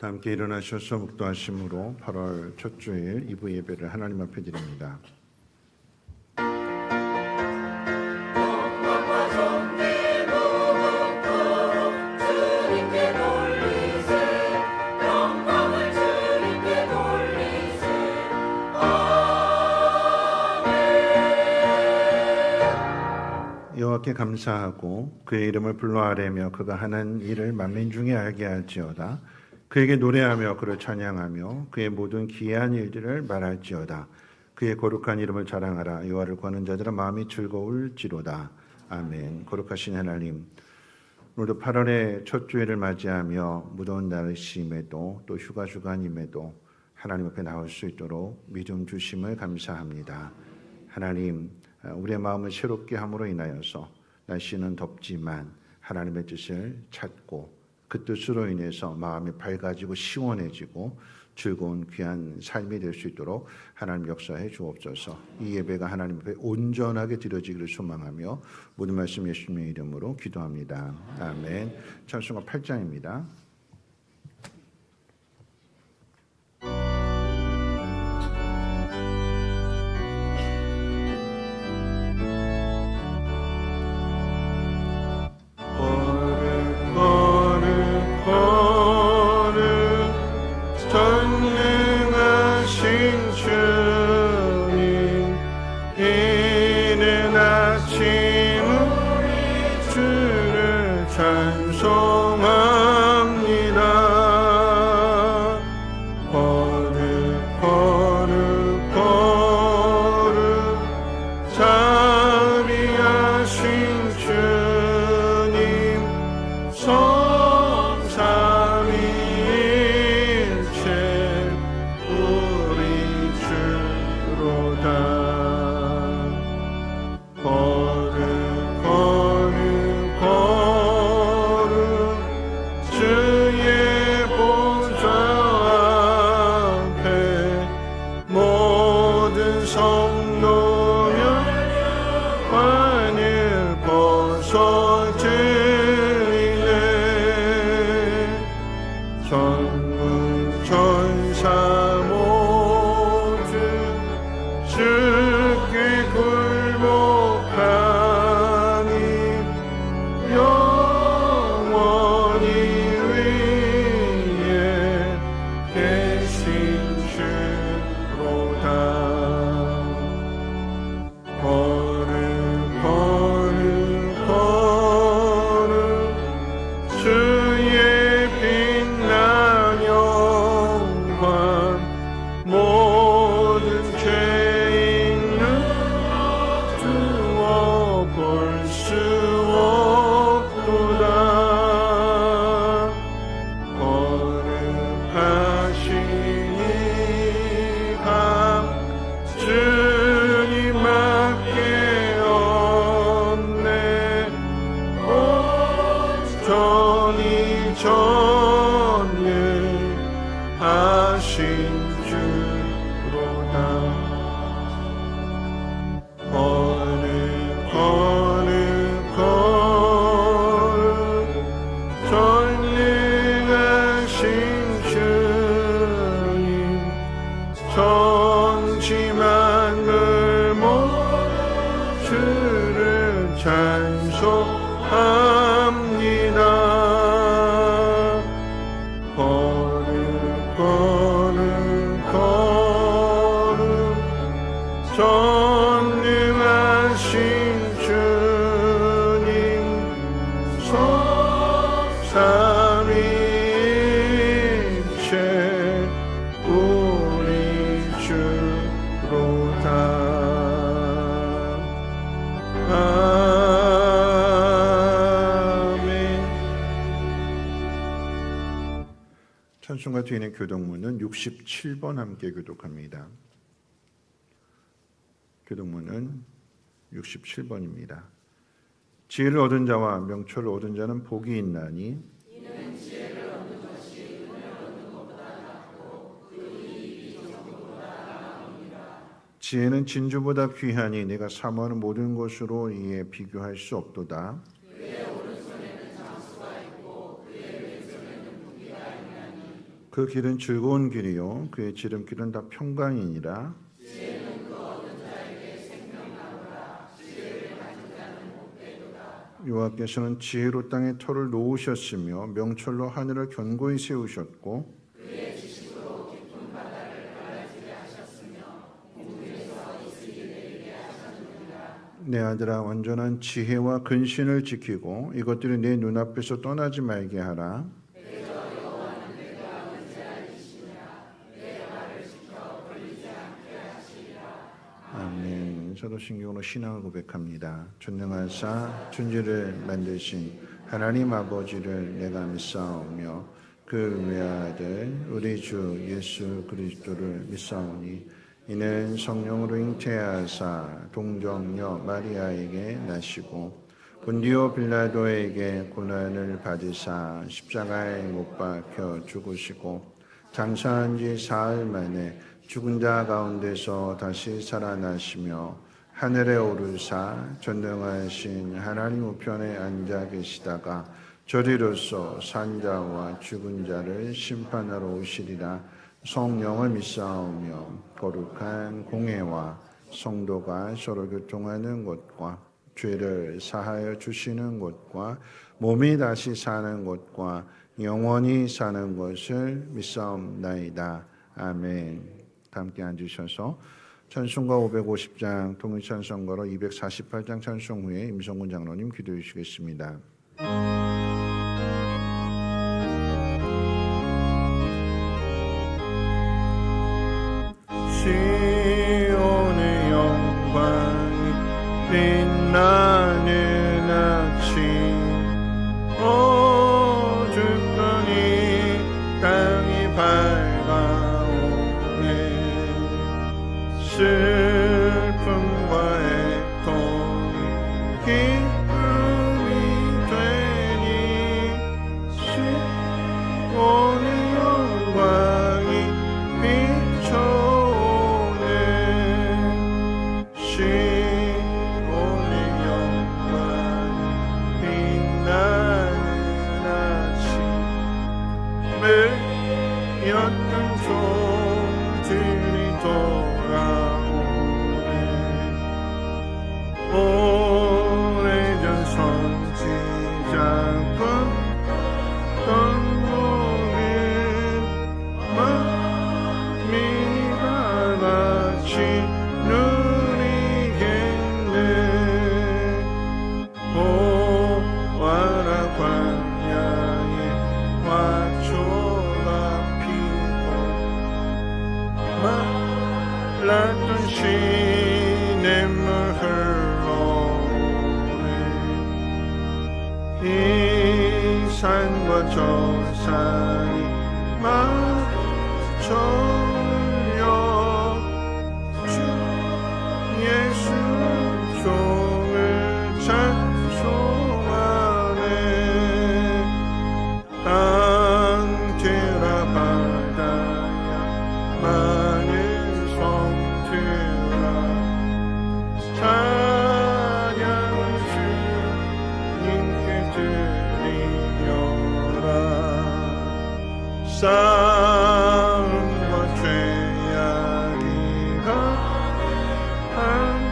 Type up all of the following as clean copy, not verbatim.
다 함께 일어나셔서 묵도하심으로 8월 첫 주일 2부 예배를 하나님 앞에 드립니다. 여호와께 감사하고 그의 이름을 불러 아뢰며 그가 하는 일을 만민 중에 알게 할지어다. 그에게 노래하며 그를 찬양하며 그의 모든 기이한 일들을 말할지어다. 그의 거룩한 이름을 자랑하라. 여호와를 구하는 자들은 마음이 즐거울지로다. 아멘. 거룩하신 하나님, 오늘도 8월의 첫 주일을 맞이하며 무더운 날씨임에도 또 휴가 주간임에도 하나님 앞에 나올 수 있도록 믿음 주심을 감사합니다. 하나님, 우리의 마음을 새롭게 함으로 인하여서 날씨는 덥지만 하나님의 뜻을 찾고 그 뜻으로 인해서 마음이 밝아지고 시원해지고 즐거운 귀한 삶이 될 수 있도록 하나님 역사해 주옵소서. 이 예배가 하나님 앞에 온전하게 드려지기를 소망하며 모든 말씀 예수님의 이름으로 기도합니다. 아멘. 찬송가 8장입니다. 찬송가 뒤에 있는 교독문은 67번 함께 교독합니다. 교독문은 67번입니다. 지혜를 얻은 자와 명철을 얻은 자는 복이 있나니 이는 지혜를 얻는 것이 은혜를 얻는 것보다 낫고 그 이익이 정보보다 나아갑니다. 지혜는 진주보다 귀하니 내가 사모하는 모든 것으로 이에 비교할 수 없도다. 그의 오른손에는 장수가 있고 그의 왼손에는 무기가 있나니 그 길은 즐거운 길이요 그의 지름길은 다 평강이니라. 여호와께서는 지혜로 땅의 터를 놓으셨으며 명철로 하늘을 견고히 세우셨고 내 아들아 완전한 지혜와 근신을 지키고 이것들이 내 눈앞에서 떠나지 말게 하라. 아멘. 사도신경으로 신앙을 고백합니다. 전능하사 천지를 만드신 하나님 아버지를 내가 믿사오며 그 외아들 우리 주 예수 그리스도를 믿사오니 이는 성령으로 잉태하사 동정녀 마리아에게 나시고 본디오 빌라도에게 고난을 받으사 십자가에 못 박혀 죽으시고 장사한 지 사흘 만에 죽은 자 가운데서 다시 살아나시며 하늘에 오르사 전능하신 하나님 우편에 앉아 계시다가 저리로서 산자와 죽은 자를 심판하러 오시리라. 성령을 믿사오며 거룩한 공회와 성도가 서로 교통하는 것과 죄를 사하여 주시는 것과 몸이 다시 사는 것과 영원히 사는 것을 믿사옵나이다. 아멘. 함께 앉으셔서 찬송가 550장 통일찬송가로 248장 찬송 후에 임성군 장로님 기도해 주시겠습니다. 시온의 영광이 빛나는 아침 어줍더니 땅이 밝아오네. 슬픔과 애통이 기쁨이 되니 시온의 영광이 비춰오네. 시온의 영광이 빛나는 아침 매였던 소들이 돌아오네. 오래전 선지자가 떠오른 마음이 다같이 누리겠네. 보아라 광야에 화초가 피고 말랐던 시냇물 흘러오네. 이 산과 저 산이 맞춰려 주 예수 종을 찬송하네. 땅들아 바다야 마늘 성들아 찬양을 주님께 드리려라. 싸움과 죄악이가 한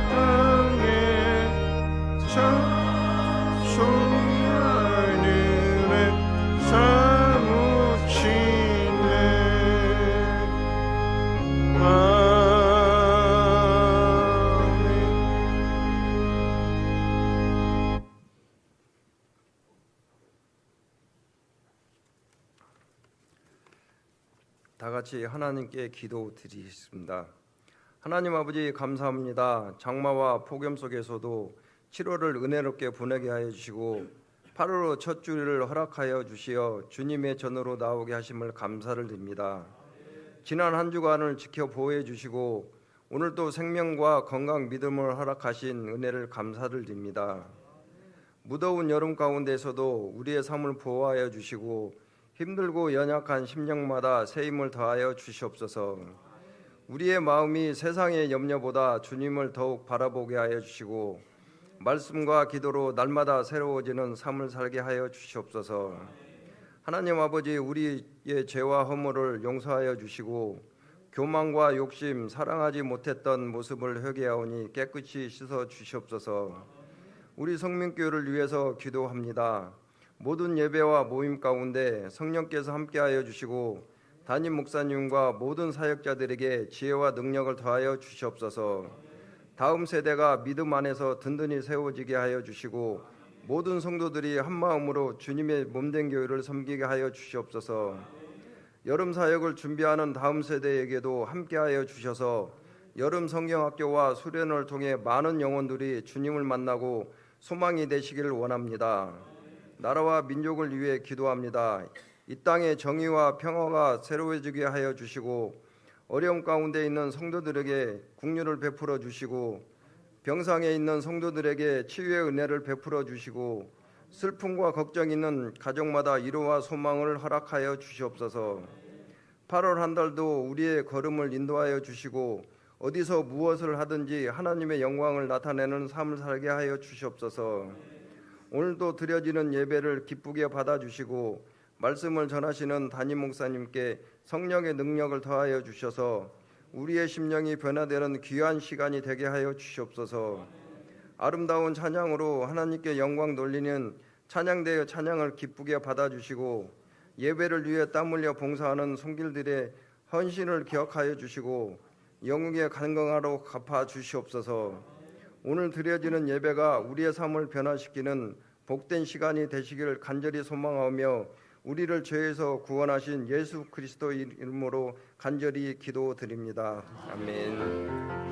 땅에 찬송이 하늘에 사무치네. 아멘. 다 같이 하나님께 기도드리겠습니다. 하나님 아버지 감사합니다. 장마와 폭염 속에서도 7월을 은혜롭게 보내게 하여 주시고 8월로 첫 주일을 허락하여 주시어 주님의 전으로 나오게 하심을 감사를 드립니다. 지난 한 주간을 지켜 보호해 주시고 오늘도 생명과 건강 믿음을 허락하신 은혜를 감사를 드립니다. 무더운 여름 가운데서도 우리의 삶을 보호하여 주시고 힘들고 연약한 심령마다 새 힘을 더하여 주시옵소서. 우리의 마음이 세상의 염려보다 주님을 더욱 바라보게 하여 주시고 말씀과 기도로 날마다 새로워지는 삶을 살게 하여 주시옵소서. 하나님 아버지, 우리의 죄와 허물을 용서하여 주시고 교만과 욕심, 사랑하지 못했던 모습을 회개하오니 깨끗이 씻어 주시옵소서. 우리 성민교회를 위해서 기도합니다. 모든 예배와 모임 가운데 성령께서 함께하여 주시고 담임 목사님과 모든 사역자들에게 지혜와 능력을 더하여 주시옵소서. 다음 세대가 믿음 안에서 든든히 세워지게 하여 주시고 모든 성도들이 한 마음으로 주님의 몸된 교회를 섬기게 하여 주시옵소서. 여름 사역을 준비하는 다음 세대에게도 함께하여 주셔서 여름 성경학교와 수련을 통해 많은 영혼들이 주님을 만나고 소망이 되시기를 원합니다. 나라와 민족을 위해 기도합니다. 이 땅에 정의와 평화가 새로워지게 하여 주시고 어려움 가운데 있는 성도들에게 긍휼을 베풀어 주시고 병상에 있는 성도들에게 치유의 은혜를 베풀어 주시고 슬픔과 걱정 있는 가족마다 위로와 소망을 허락하여 주시옵소서. 8월 한 달도 우리의 걸음을 인도하여 주시고 어디서 무엇을 하든지 하나님의 영광을 나타내는 삶을 살게 하여 주시옵소서. 오늘도 드려지는 예배를 기쁘게 받아주시고 말씀을 전하시는 담임 목사님께 성령의 능력을 더하여 주셔서 우리의 심령이 변화되는 귀한 시간이 되게 하여 주시옵소서. 아름다운 찬양으로 하나님께 영광 돌리는 찬양대의 찬양을 기쁘게 받아주시고 예배를 위해 땀 흘려 봉사하는 손길들의 헌신을 기억하여 주시고 영웅의 간경하로 갚아 주시옵소서. 오늘 드려지는 예배가 우리의 삶을 변화시키는 복된 시간이 되시기를 간절히 소망하며 우리를 죄에서 구원하신 예수 그리스도 이름으로 간절히 기도드립니다. 아멘.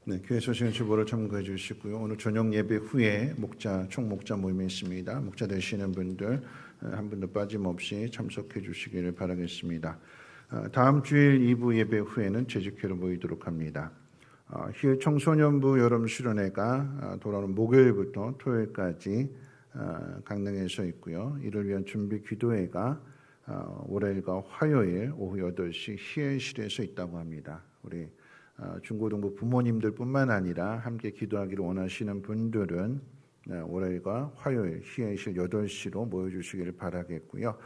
네, 교회 소식은 주보를 참고해 주시고요. 오늘 저녁 예배 후에 총목자 모임이 있습니다. 목자 되시는 분들 한 분도 빠짐없이 참석해 주시기를 바라겠습니다. 다음 주일 2부 예배 후에는 재직회로 모이도록 합니다. 희일 청소년부 여름 수련회가 돌아오는 목요일부터 토요일까지 강릉에서 있고요. 이를 위한 준비 기도회가 월요일과 화요일 오후 8시 희엘실에서 있다고 합니다. 우리 중고등부 부모님들뿐만 아니라 함께 기도하기를 원하시는 분들은 월요일과 화요일 희애실 8시로 모여주시기를 바라겠고요.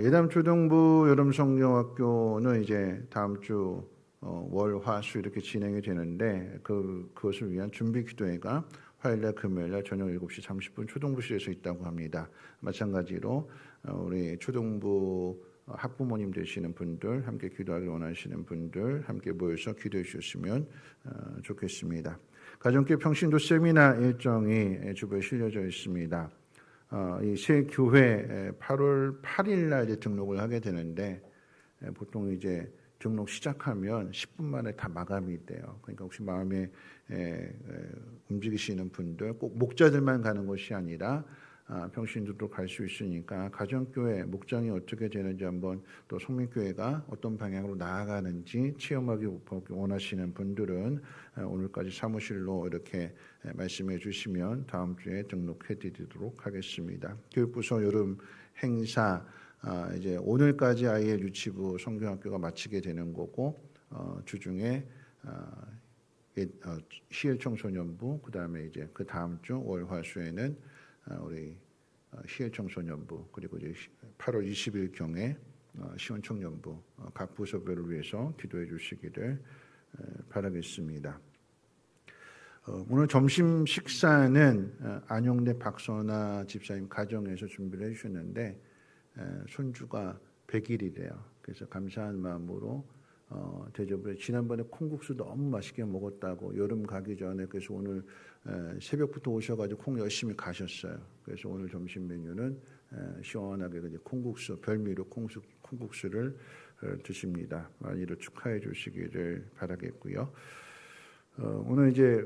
예담초등부 여름성경학교는 이제 다음 주 월, 화, 수 이렇게 진행이 되는데 그것을 위한 준비 기도회가 화요일날 금요일날 저녁 7시 30분 초등부실에서 있다고 합니다. 마찬가지로 우리 초등부 학부모님 되시는 분들, 함께 기도하길 원하시는 분들 함께 모여서 기도해 주셨으면 좋겠습니다. 가정교회 평신도 세미나 일정이 주보에 실려져 있습니다. 이 새 교회 8월 8일 날 이제 등록을 하게 되는데 보통 이제 등록 시작하면 10분 만에 다 마감이 돼요. 그러니까 혹시 마음에 움직이시는 분들, 꼭 목자들만 가는 것이 아니라 평신도도 갈 수 있으니까 가정교회 목장이 어떻게 되는지 한번 또 성민교회가 어떤 방향으로 나아가는지 체험하기 원하시는 분들은 오늘까지 사무실로 이렇게 말씀해 주시면 다음 주에 등록해 드리도록 하겠습니다. 교육부서 여름 행사 이제 오늘까지 아이의 유치부 성경학교가 마치게 되는 거고 주중에 희엘 청소년부 그다음에 이제 그 다음 주 월화수에는 우리 희엘 청소년부 그리고 이제 8월 20일 경에 시원 청년부 각 부서별을 위해서 기도해 주시기를 바라겠습니다. 오늘 점심 식사는 안용대 박선아 집사님 가정에서 준비를 해주셨는데 손주가 100일이래요. 그래서 감사한 마음으로 대접을 지난번에 콩국수 너무 맛있게 먹었다고 여름 가기 전에 그래서 오늘 새벽부터 오셔가지고 콩 열심히 가셨어요. 그래서 오늘 점심 메뉴는 시원하게 콩국수 별미로 콩국수를 드십니다. 많이들 축하해 주시기를 바라겠고요. 오늘 이제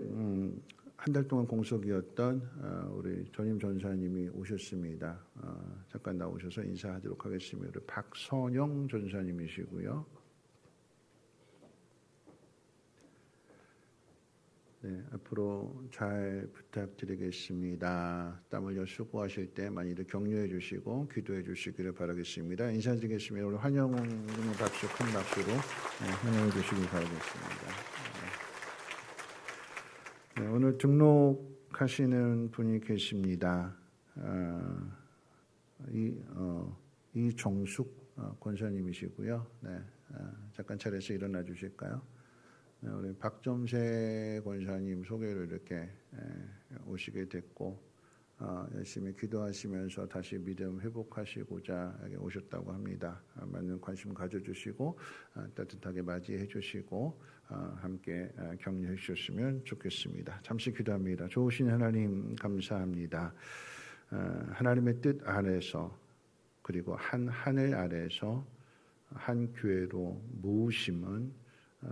한 달 동안 공석이었던 우리 전임 전사님이 오셨습니다. 잠깐 나오셔서 인사하도록 하겠습니다. 우리 박선영 전사님이시고요. 네, 앞으로 잘 부탁드리겠습니다. 땀 흘려 수고하실 때 많이들 격려해 주시고 기도해 주시기를 바라겠습니다. 인사드리겠습니다. 우리 환영의 박수, 큰 박수로 환영해 주시기 바라겠습니다. 네, 오늘 등록하시는 분이 계십니다. 이정숙 권사님이시고요. 네, 잠깐 차례에서 일어나 주실까요? 네, 우리 박점세 권사님 소개로 이렇게 오시게 됐고 열심히 기도하시면서 다시 믿음 회복하시고자 오셨다고 합니다. 많은 관심 가져주시고 따뜻하게 맞이해 주시고 함께 격려해 주셨으면 좋겠습니다. 잠시 기도합니다. 좋으신 하나님 감사합니다. 하나님의 뜻 아래서 그리고 한 하늘 아래서 한 교회로 모으심은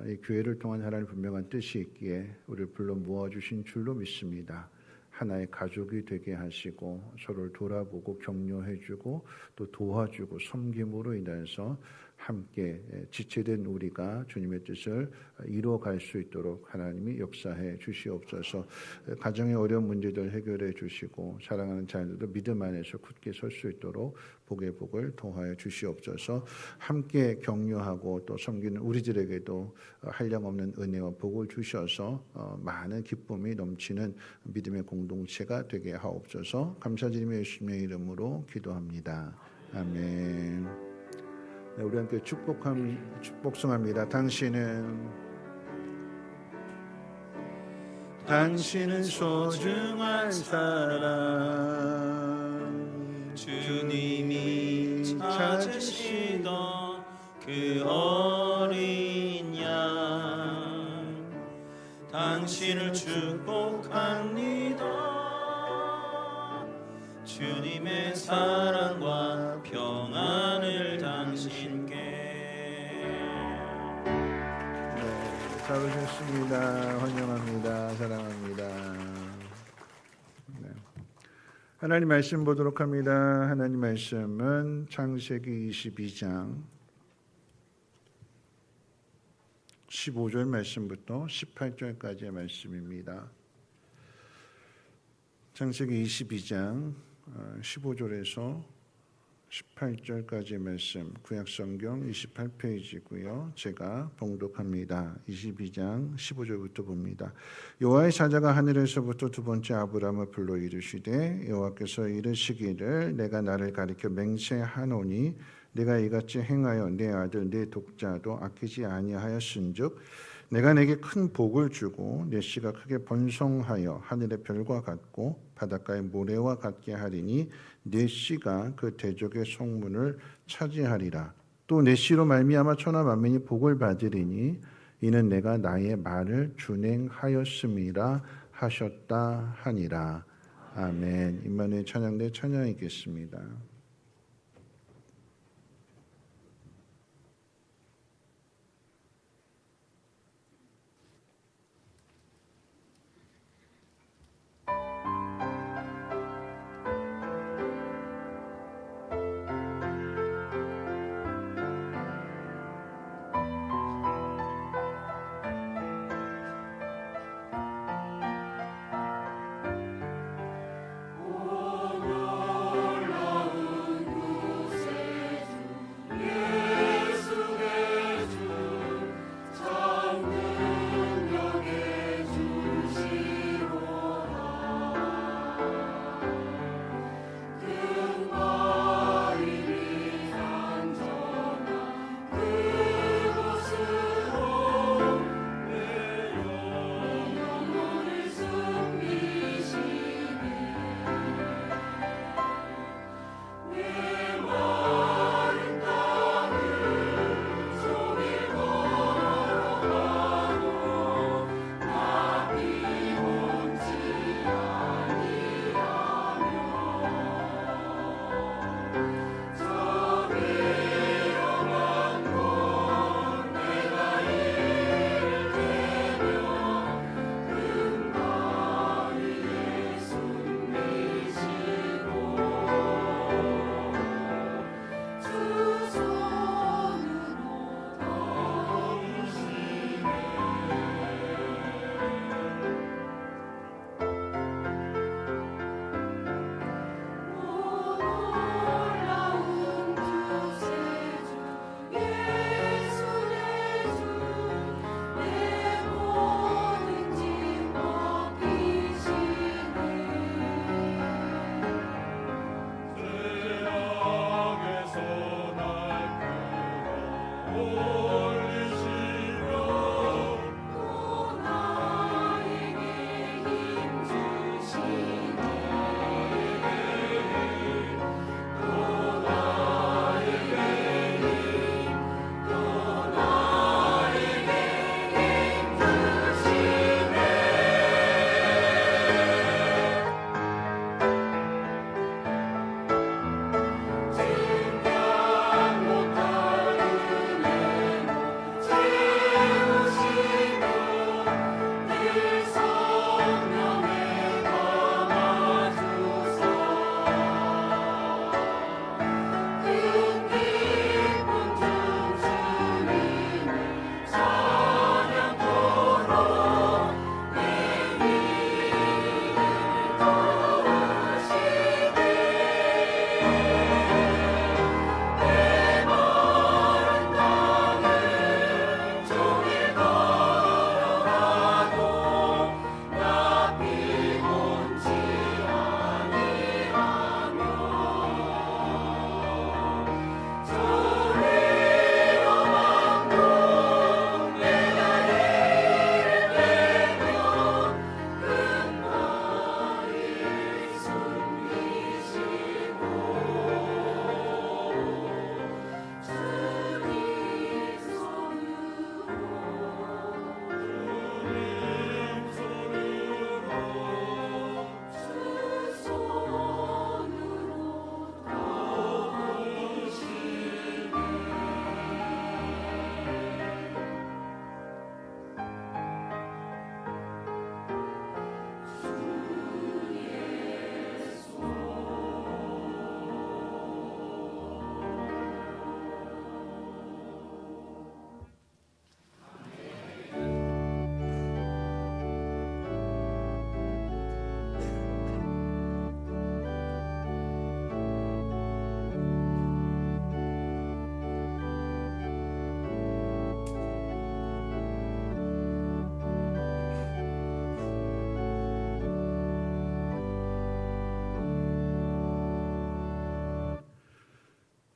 이 교회를 통한 하나님의 분명한 뜻이 있기에 우리를 불러 모아주신 줄로 믿습니다. 하나의 가족이 되게 하시고 서로를 돌아보고 격려해주고 또 도와주고 섬김으로 인해서 함께 지체된 우리가 주님의 뜻을 이루어갈 수 있도록 하나님이 역사해 주시옵소서. 가정의 어려운 문제들 해결해 주시고 사랑하는 자녀들도 믿음 안에서 굳게 설 수 있도록 복의 복을 더하여 주시옵소서. 함께 격려하고 또 섬기는 우리들에게도 한량없는 은혜와 복을 주셔서 많은 기쁨이 넘치는 믿음의 공동체가 되게 하옵소서. 감사드리며 예수님의 이름으로 기도합니다. 아멘. 네, 우리 함께 축복성합니다. 당신은 소중한 사람, 주님이 찾으시던 그 어린 양, 당신을 축복합니다. 주님의 사랑과 평안을 당신께. 네, 잘 오셨습니다. 환영합니다. 사랑합니다. 네. 하나님 말씀 보도록 합니다. 하나님 말씀은 창세기 22장 15절 말씀부터 18절까지의 말씀입니다. 창세기 22장 15절에서 18절까지의 말씀, 구약성경 28페이지고요. 제가 봉독합니다. 22장 15절부터 봅니다. 여호와의 사자가 하늘에서부터 두 번째 아브람을 불러 이르시되 여호와께서 이르시기를 내가 나를 가리켜 맹세하노니 내가 이같이 행하여 내 아들 내 독자도 아끼지 아니하였은즉 내가 내게 큰 복을 주고 내 씨가 크게 번성하여 하늘의 별과 같고 바닷가의 모래와 같게 하리니 내 씨가 그 대적의 성문을 차지하리라. 또 내 씨로 말미암아 천하 만민이 복을 받으리니 이는 내가 나의 말을 준행하였음이라 하셨다 하니라. 아멘. 임마누엘 찬양대 찬양이겠습니다.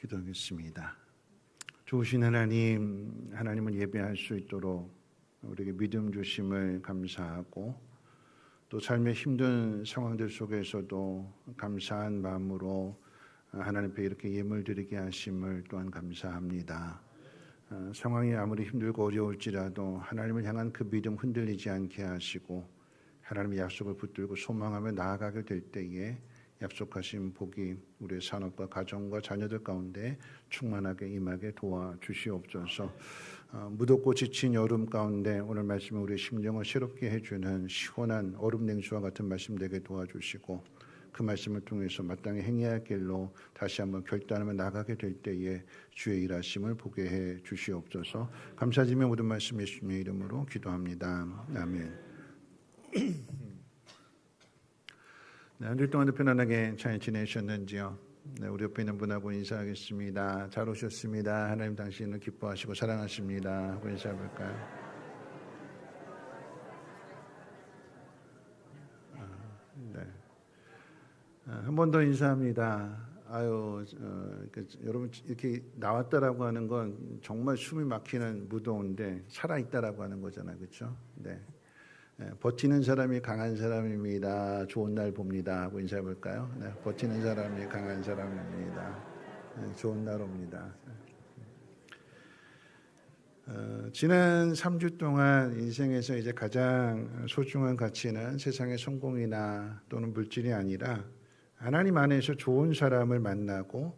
기도하겠습니다. 좋으신 하나님, 하나님을 예배할 수 있도록 우리에게 믿음 주심을 감사하고 또 삶의 힘든 상황들 속에서도 감사한 마음으로 하나님 앞에 이렇게 예물 드리게 하심을 또한 감사합니다. 상황이 아무리 힘들고 어려울지라도 하나님을 향한 그 믿음 흔들리지 않게 하시고 하나님의 약속을 붙들고 소망하며 나아가게 될 때에 약속하신 복이 우리의 산업과 가정과 자녀들 가운데 충만하게 임하게 도와주시옵소서. 무덥고 지친 여름 가운데 오늘 말씀은 우리의 심령을 새롭게 해주는 시원한 얼음 냉수와 같은 말씀 되게 도와주시고 그 말씀을 통해서 마땅히 행해야 할 길로 다시 한번 결단하며 나가게 될 때에 주의 일하심을 보게 해 주시옵소서. 감사드리며 모든 말씀 예수님의 이름으로 기도합니다. 아멘. 네, 한 주 동안도 편안하게 잘 지내셨는지요? 네, 우리 옆에 있는 분하고 인사하겠습니다. 잘 오셨습니다. 하나님 당신을 기뻐하시고 사랑하십니다. 하고 인사해볼까요? 네. 한 번 더 인사합니다. 여러분 이렇게 나왔다라고 하는 건 정말 숨이 막히는 무더운데 살아있다라고 하는 거잖아요, 그렇죠? 네. 버티는 사람이 강한 사람입니다. 좋은 날 봅니다. 하고 인사해 볼까요? 네, 버티는 사람이 강한 사람입니다. 네, 좋은 날 옵니다. 지난 3주 동안 인생에서 이제 가장 소중한 가치는 세상의 성공이나 또는 물질이 아니라 하나님 안에서 좋은 사람을 만나고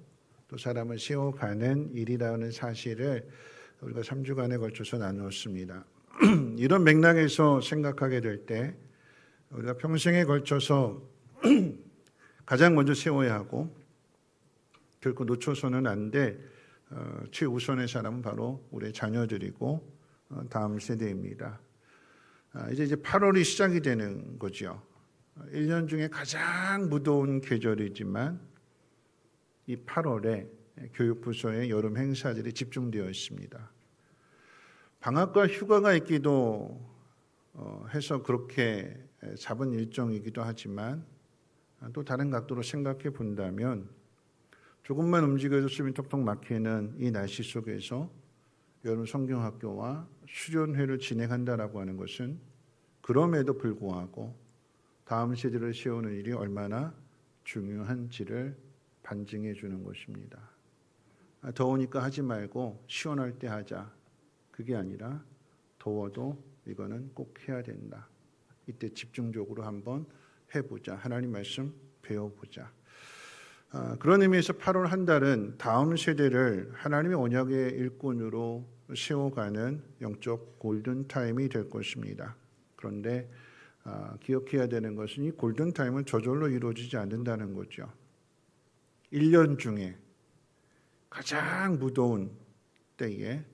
또 사람을 세워가는 일이라는 사실을 우리가 3주간에 걸쳐서 나누었습니다. 이런 맥락에서 생각하게 될 때 우리가 평생에 걸쳐서 가장 먼저 세워야 하고 결코 놓쳐서는 안 될 최우선의 사람은 바로 우리의 자녀들이고 다음 세대입니다. 이제 8월이 시작이 되는 거죠. 1년 중에 가장 무더운 계절이지만 이 8월에 교육부서의 여름 행사들이 집중되어 있습니다. 방학과 휴가가 있기도 해서 그렇게 잡은 일정이기도 하지만 또 다른 각도로 생각해 본다면 조금만 움직여도 숨이 턱턱 막히는 이 날씨 속에서 여름 성경학교와 수련회를 진행한다라고 하는 것은 그럼에도 불구하고 다음 세대를 세우는 일이 얼마나 중요한지를 반증해 주는 것입니다. 더우니까 하지 말고 시원할 때 하자. 그게 아니라 더워도 이거는 꼭 해야 된다. 이때 집중적으로 한번 해보자. 하나님 말씀 배워보자. 그런 의미에서 8월 한 달은 다음 세대를 하나님의 언약의 일꾼으로 세워가는 영적 골든타임이 될 것입니다. 그런데 기억해야 되는 것은 이 골든타임은 저절로 이루어지지 않는다는 거죠. 1년 중에 가장 무더운 때에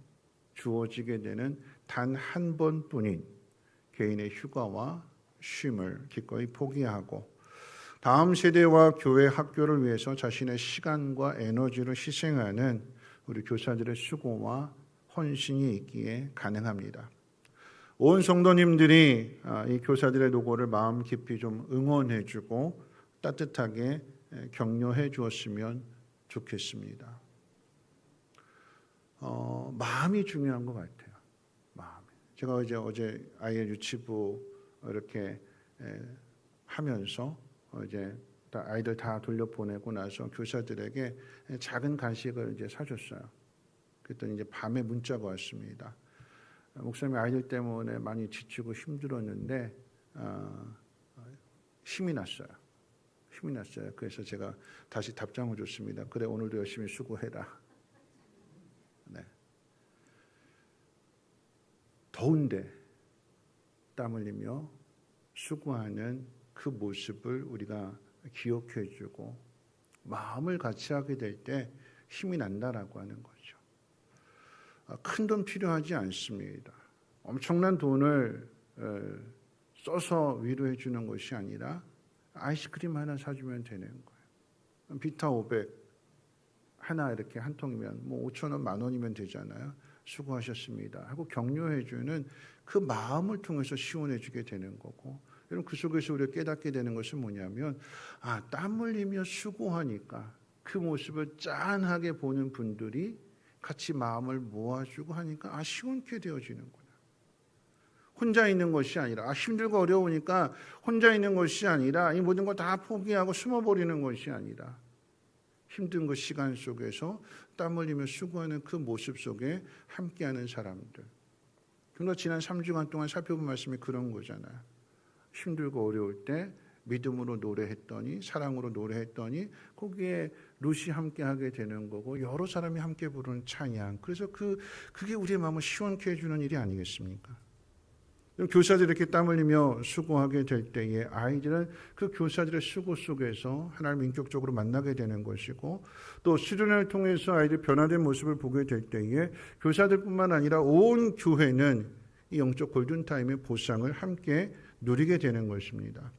주어지게 되는 단 한 번뿐인 개인의 휴가와 쉼을 기꺼이 포기하고 다음 세대와 교회 학교를 위해서 자신의 시간과 에너지를 희생하는 우리 교사들의 수고와 헌신이 있기에 가능합니다. 온 성도님들이 이 교사들의 노고를 마음 깊이 좀 응원해주고 따뜻하게 격려해 주었으면 좋겠습니다. 마음이 중요한 것 같아요. 마음. 제가 어제 아이의 유치부 이렇게 하면서 이제 아이들 다 돌려보내고 나서 교사들에게 작은 간식을 이제 사줬어요. 그랬더니 이제 밤에 문자가 왔습니다. 목사님 아이들 때문에 많이 지치고 힘들었는데 힘이 났어요. 그래서 제가 다시 답장을 줬습니다. 그래 오늘도 열심히 수고해라. 네. 더운데 땀 흘리며 수고하는 그 모습을 우리가 기억해주고 마음을 같이 하게 될 때 힘이 난다라고 하는 거죠. 큰 돈 필요하지 않습니다. 엄청난 돈을 써서 위로해 주는 것이 아니라 아이스크림 하나 사주면 되는 거예요. 비타 500 하나 이렇게 한 통이면 뭐 5,000원, 10,000원이면 되잖아요. 수고하셨습니다 하고 격려해 주는 그 마음을 통해서 시원해 주게 되는 거고, 여러분 그 속에서 우리가 깨닫게 되는 것은 뭐냐면 땀 흘리며 수고하니까 그 모습을 짠하게 보는 분들이 같이 마음을 모아주고 하니까 시원케 되어지는구나. 혼자 있는 것이 아니라 힘들고 어려우니까 혼자 있는 것이 아니라 이 모든 걸 다 포기하고 숨어버리는 것이 아니라 힘든 그 시간 속에서 땀 흘리며 수고하는 그 모습 속에 함께하는 사람들. 그러니까 지난 3주간 동안 살펴본 말씀이 그런 거잖아요. 힘들고 어려울 때 믿음으로 노래했더니 사랑으로 노래했더니 거기에 룻이 함께하게 되는 거고 여러 사람이 함께 부르는 찬양. 그래서 그게 우리의 마음을 시원케 해주는 일이 아니겠습니까? 교사들이 이렇게 땀 흘리며 수고하게 될 때에 아이들은 그 교사들의 수고 속에서 하나님을 인격적으로 만나게 되는 것이고 또 수련회를 통해서 아이들이 변화된 모습을 보게 될 때에 교사들뿐만 아니라 온 교회는 이 영적 골든타임의 보상을 함께 누리게 되는 것입니다.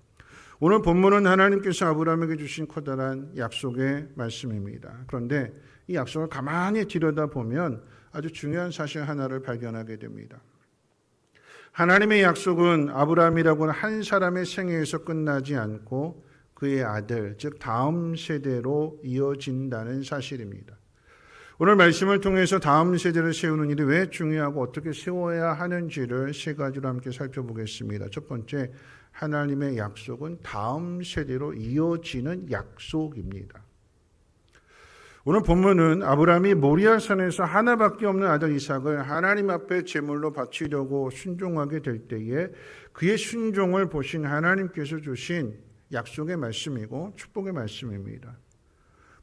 오늘 본문은 하나님께서 아브라함에게 주신 커다란 약속의 말씀입니다. 그런데 이 약속을 가만히 들여다보면 아주 중요한 사실 하나를 발견하게 됩니다. 하나님의 약속은 아브라함이라고 하는 한 사람의 생애에서 끝나지 않고 그의 아들, 즉 다음 세대로 이어진다는 사실입니다. 오늘 말씀을 통해서 다음 세대를 세우는 일이 왜 중요하고 어떻게 세워야 하는지를 세 가지로 함께 살펴보겠습니다. 첫 번째, 하나님의 약속은 다음 세대로 이어지는 약속입니다. 오늘 본문은 아브라함이 모리아산에서 하나밖에 없는 아들 이삭을 하나님 앞에 제물로 바치려고 순종하게 될 때에 그의 순종을 보신 하나님께서 주신 약속의 말씀이고 축복의 말씀입니다.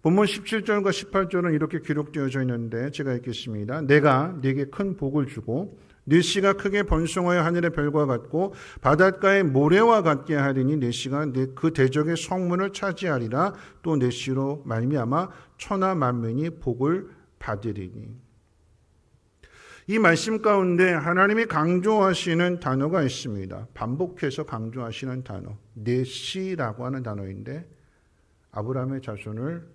본문 17절과 18절은 이렇게 기록되어져 있는데 제가 읽겠습니다. 내가 네게 큰 복을 주고 네 씨가 크게 번성하여 하늘의 별과 같고 바닷가의 모래와 같게 하리니 네 씨가 그 대적의 성문을 차지하리라. 또 네 씨로 말미암아 천하 만민이 복을 받으리니. 이 말씀 가운데 하나님이 강조하시는 단어가 있습니다. 반복해서 강조하시는 단어, 네 씨라고 하는 단어인데 아브라함의 자손을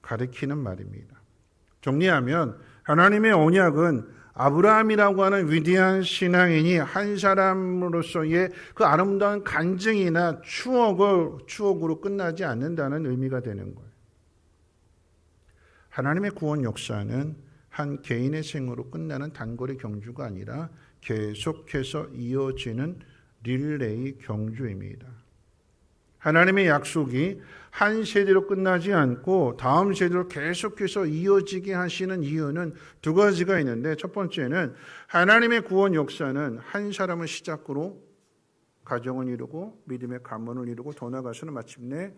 가리키는 말입니다. 정리하면 하나님의 언약은 아브라함이라고 하는 위대한 신앙인이 한 사람으로서의 그 아름다운 간증이나 추억으로 끝나지 않는다는 의미가 되는 거예요. 하나님의 구원 역사는 한 개인의 생으로 끝나는 단거리 경주가 아니라 계속해서 이어지는 릴레이 경주입니다. 하나님의 약속이 한 세대로 끝나지 않고 다음 세대로 계속해서 이어지게 하시는 이유는 두 가지가 있는데 첫 번째는 하나님의 구원 역사는 한 사람을 시작으로 가정을 이루고 믿음의 가문을 이루고 더 나아가서는 마침내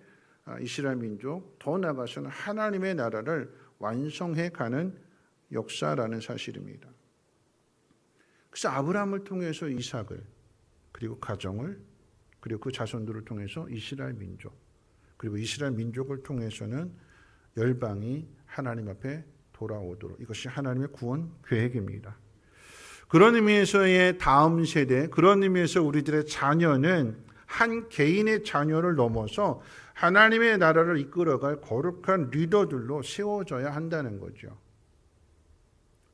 이스라엘 민족, 더 나아가서는 하나님의 나라를 완성해 가는 역사라는 사실입니다. 그래서 아브라함을 통해서 이삭을 그리고 가정을 그리고 그 자손들을 통해서 이스라엘 민족 그리고 이스라엘 민족을 통해서는 열방이 하나님 앞에 돌아오도록 이것이 하나님의 구원 계획입니다. 그런 의미에서의 다음 세대, 그런 의미에서 우리들의 자녀는 한 개인의 자녀를 넘어서 하나님의 나라를 이끌어갈 거룩한 리더들로 세워져야 한다는 거죠.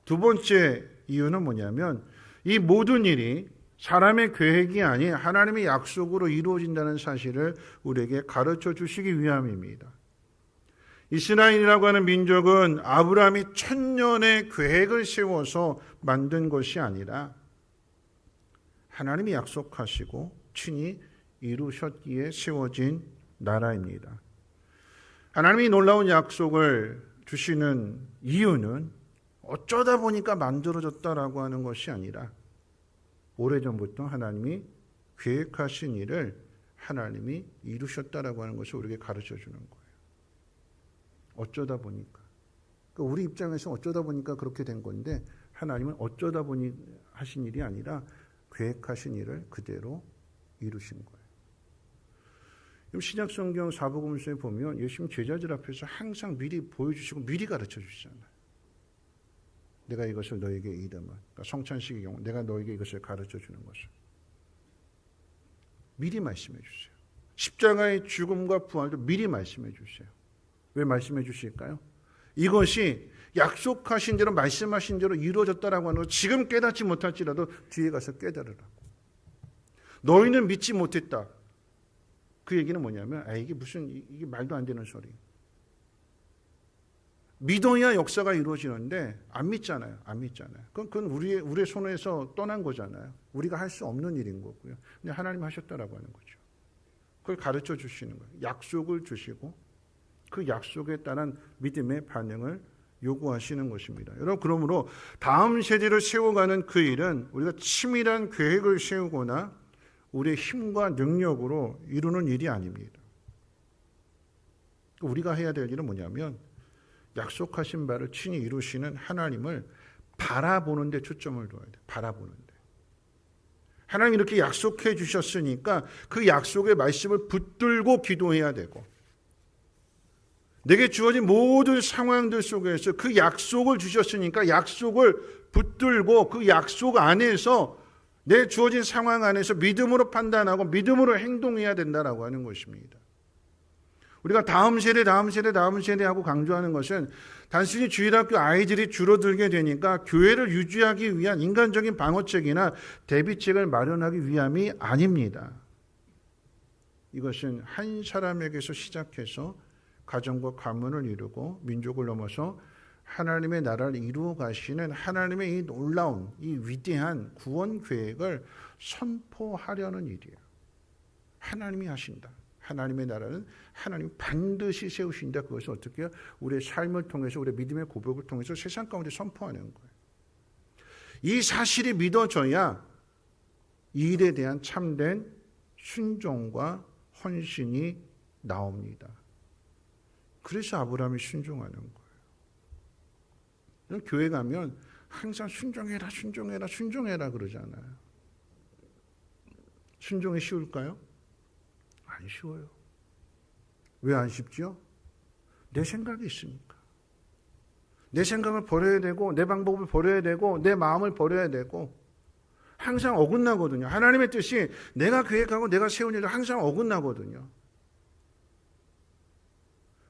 두 번째 이유는 뭐냐면 이 모든 일이 사람의 계획이 아닌 하나님의 약속으로 이루어진다는 사실을 우리에게 가르쳐 주시기 위함입니다. 이스라엘이라고 하는 민족은 아브라함이 천년의 계획을 세워서 만든 것이 아니라 하나님이 약속하시고 친히 이루셨기에 세워진 나라입니다. 하나님이 놀라운 약속을 주시는 이유는 어쩌다 보니까 만들어졌다라고 하는 것이 아니라 오래전부터 하나님이 계획하신 일을 하나님이 이루셨다라고 하는 것을 우리에게 가르쳐 주는 거예요. 어쩌다 보니까. 그러니까 우리 입장에서 어쩌다 보니까 그렇게 된 건데 하나님은 어쩌다 보니 하신 일이 아니라 계획하신 일을 그대로 이루신 거예요. 신약성경 사복음서에 보면 예수님 제자들 앞에서 항상 미리 보여주시고 미리 가르쳐 주시잖아요. 내가 이것을 너에게 이름을, 그러니까 성찬식의 경우 내가 너에게 이것을 가르쳐 주는 것을 미리 말씀해 주세요. 십자가의 죽음과 부활도 미리 말씀해 주세요. 왜 말씀해 주실까요? 이것이 약속하신 대로 말씀하신 대로 이루어졌다라고 하는 걸 지금 깨닫지 못할지라도 뒤에 가서 깨달으라고. 너희는 믿지 못했다. 그 얘기는 뭐냐면 이게 무슨 이게 말도 안 되는 소리. 믿어야 역사가 이루어지는데 안 믿잖아요. 안 믿잖아요. 그건 우리의 손에서 떠난 거잖아요. 우리가 할 수 없는 일인 거고요. 근데 하나님 하셨다라고 하는 거죠. 그걸 가르쳐 주시는 거예요. 약속을 주시고 그 약속에 따른 믿음의 반응을 요구하시는 것입니다. 여러분, 그러므로 다음 세대를 세워가는 그 일은 우리가 치밀한 계획을 세우거나 우리의 힘과 능력으로 이루는 일이 아닙니다. 우리가 해야 될 일은 뭐냐면 약속하신 바를 친히 이루시는 하나님을 바라보는 데 초점을 둬야 돼요. 바라보는 데. 하나님이 이렇게 약속해 주셨으니까 그 약속의 말씀을 붙들고 기도해야 되고, 내게 주어진 모든 상황들 속에서 그 약속을 주셨으니까 약속을 붙들고 그 약속 안에서 내 주어진 상황 안에서 믿음으로 판단하고 믿음으로 행동해야 된다라고 하는 것입니다. 우리가 다음 세대 하고 강조하는 것은 단순히 주일학교 아이들이 줄어들게 되니까 교회를 유지하기 위한 인간적인 방어책이나 대비책을 마련하기 위함이 아닙니다. 이것은 한 사람에게서 시작해서 가정과 가문을 이루고 민족을 넘어서 하나님의 나라를 이루어 가시는 하나님의 이 놀라운, 이 위대한 구원 계획을 선포하려는 일이에요. 하나님이 하신다. 하나님의 나라는 하나님이 반드시 세우신다. 그것을 어떻게 해요? 우리의 삶을 통해서, 우리의 믿음의 고백을 통해서 세상 가운데 선포하는 거예요. 이 사실이 믿어져야 이 일에 대한 참된 순종과 헌신이 나옵니다. 그래서 아브라함이 순종하는 거예요. 교회 가면 항상 순종해라 그러잖아요. 순종이 쉬울까요? 안 쉬워요. 왜 안 쉽죠? 내 생각이 있으니까. 내 생각을 버려야 되고, 내 방법을 버려야 되고, 내 마음을 버려야 되고, 항상 어긋나거든요. 하나님의 뜻이 내가 계획하고 내가 세운 일도 항상 어긋나거든요.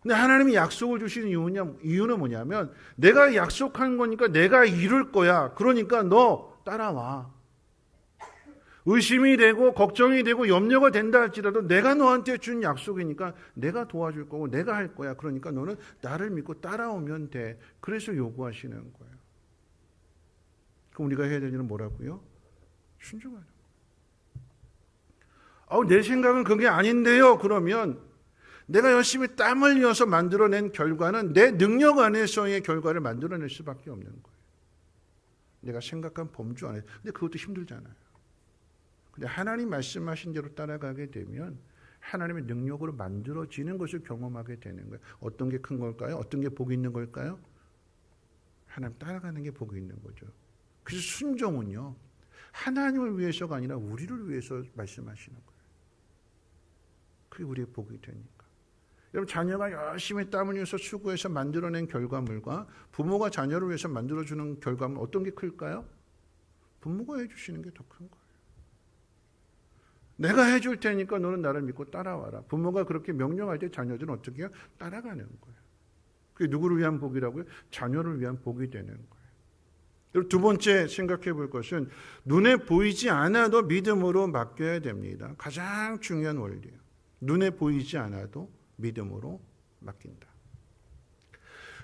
근데 하나님이 약속을 주시는 이유는 뭐냐면, 내가 약속한 거니까 내가 이룰 거야. 그러니까 너 따라와. 의심이 되고 걱정이 되고 염려가 된다 할지라도 내가 너한테 준 약속이니까 내가 도와줄 거고 내가 할 거야. 그러니까 너는 나를 믿고 따라오면 돼. 그래서 요구하시는 거예요. 그럼 우리가 해야 될 일은 뭐라고요? 순종하는 거예요. 내 생각은 그게 아닌데요. 그러면 내가 열심히 땀 흘려서 만들어낸 결과는 내 능력 안에서의 결과를 만들어낼 수밖에 없는 거예요. 내가 생각한 범주 안에. 근데 그것도 힘들잖아요. 근데 하나님 말씀하신 대로 따라가게 되면 하나님의 능력으로 만들어지는 것을 경험하게 되는 거예요. 어떤 게 큰 걸까요? 어떤 게 복이 있는 걸까요? 하나님 따라가는 게 복이 있는 거죠. 그래서 순종은요, 하나님을 위해서가 아니라 우리를 위해서 말씀하시는 거예요. 그게 우리의 복이 되니까. 여러분, 자녀가 열심히 땀을 흘려서 수고해서 만들어낸 결과물과 부모가 자녀를 위해서 만들어주는 결과물, 어떤 게 클까요? 부모가 해주시는 게 더 큰 거예요. 내가 해줄 테니까 너는 나를 믿고 따라와라. 부모가 그렇게 명령할 때 자녀들은 어떻게 해요? 따라가는 거예요. 그게 누구를 위한 복이라고요? 자녀를 위한 복이 되는 거예요. 그리고 두 번째 생각해 볼 것은 눈에 보이지 않아도 믿음으로 맡겨야 됩니다. 가장 중요한 원리예요. 눈에 보이지 않아도 믿음으로 맡긴다.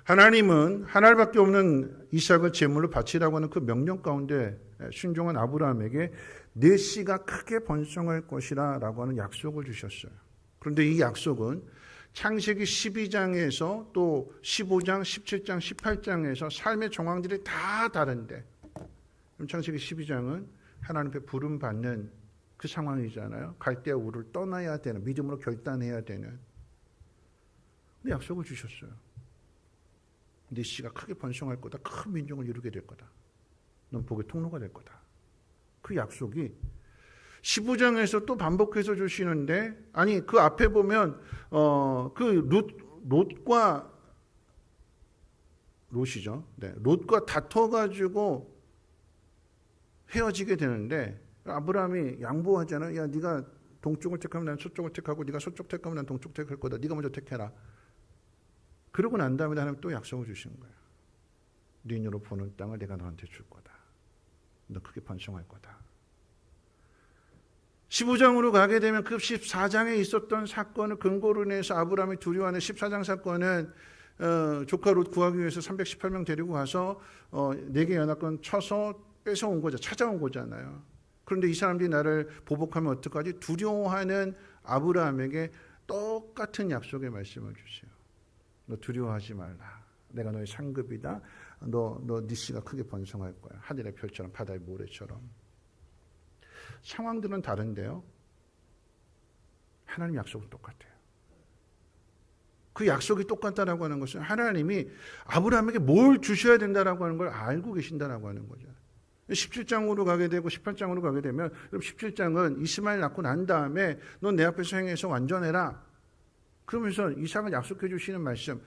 하나님은 하나님밖에 없는 이삭을 제물로 바치라고 하는 그 명령 가운데 순종한 아브라함에게 네 씨가 크게 번성할 것이라 라고 하는 약속을 주셨어요. 그런데 이 약속은 창세기 12장에서 또 15장, 17장, 18장에서 삶의 정황들이 다 다른데, 창세기 12장은 하나님 앞에 부름받는 그 상황이잖아요. 갈대아 우를 떠나야 되는, 믿음으로 결단해야 되는. 근데 약속을 주셨어요. 네 씨가 크게 번성할 거다. 큰 민족을 이루게 될 거다. 넌 복의 통로가 될 거다. 그 약속이 15장에서 또 반복해서 주시는데, 아니 그 앞에 보면 그 롯과 다퉈가지고 헤어지게 되는데 아브라함이 양보하잖아요. 야, 네가 동쪽을 택하면 난 서쪽을 택하고 네가 서쪽 택하면 난 동쪽 택할 거다. 네가 먼저 택해라. 그러고 난 다음에 하나님 또 약속을 주시는 거예요. 네 눈으로 보는 땅을 내가 너한테 줄 거다. 너 크게 번성할 거다. 15장으로 가게 되면 그 14장에 있었던 사건을 근거로 해서 아브라함이 두려워하는 14장 사건은 조카 롯 구하기 위해서 318명 데리고 가서 4개 연합군 쳐서 뺏어온 거죠. 찾아온 거잖아요. 그런데 이 사람들이 나를 보복하면 어떡하지? 두려워하는 아브라함에게 똑같은 약속의 말씀을 주세요. 너 두려워하지 말라. 내가 너의 상급이다. 네 씨가 크게 번성할 거야. 하늘의 별처럼 바다의 모래처럼. 상황들은 다른데요. 하나님 약속은 똑같아요. 그 약속이 똑같다라고 하는 것은 하나님이 아브라함에게 뭘 주셔야 된다라고 하는 걸 알고 계신다라고 하는 거죠. 17장으로 가게 되고 18장으로 가게 되면 그럼 17장은 이스마엘 낳고 난 다음에 넌 내 앞에서 행해서 완전해라. 그러면서 이삭을 약속해 주시는 말씀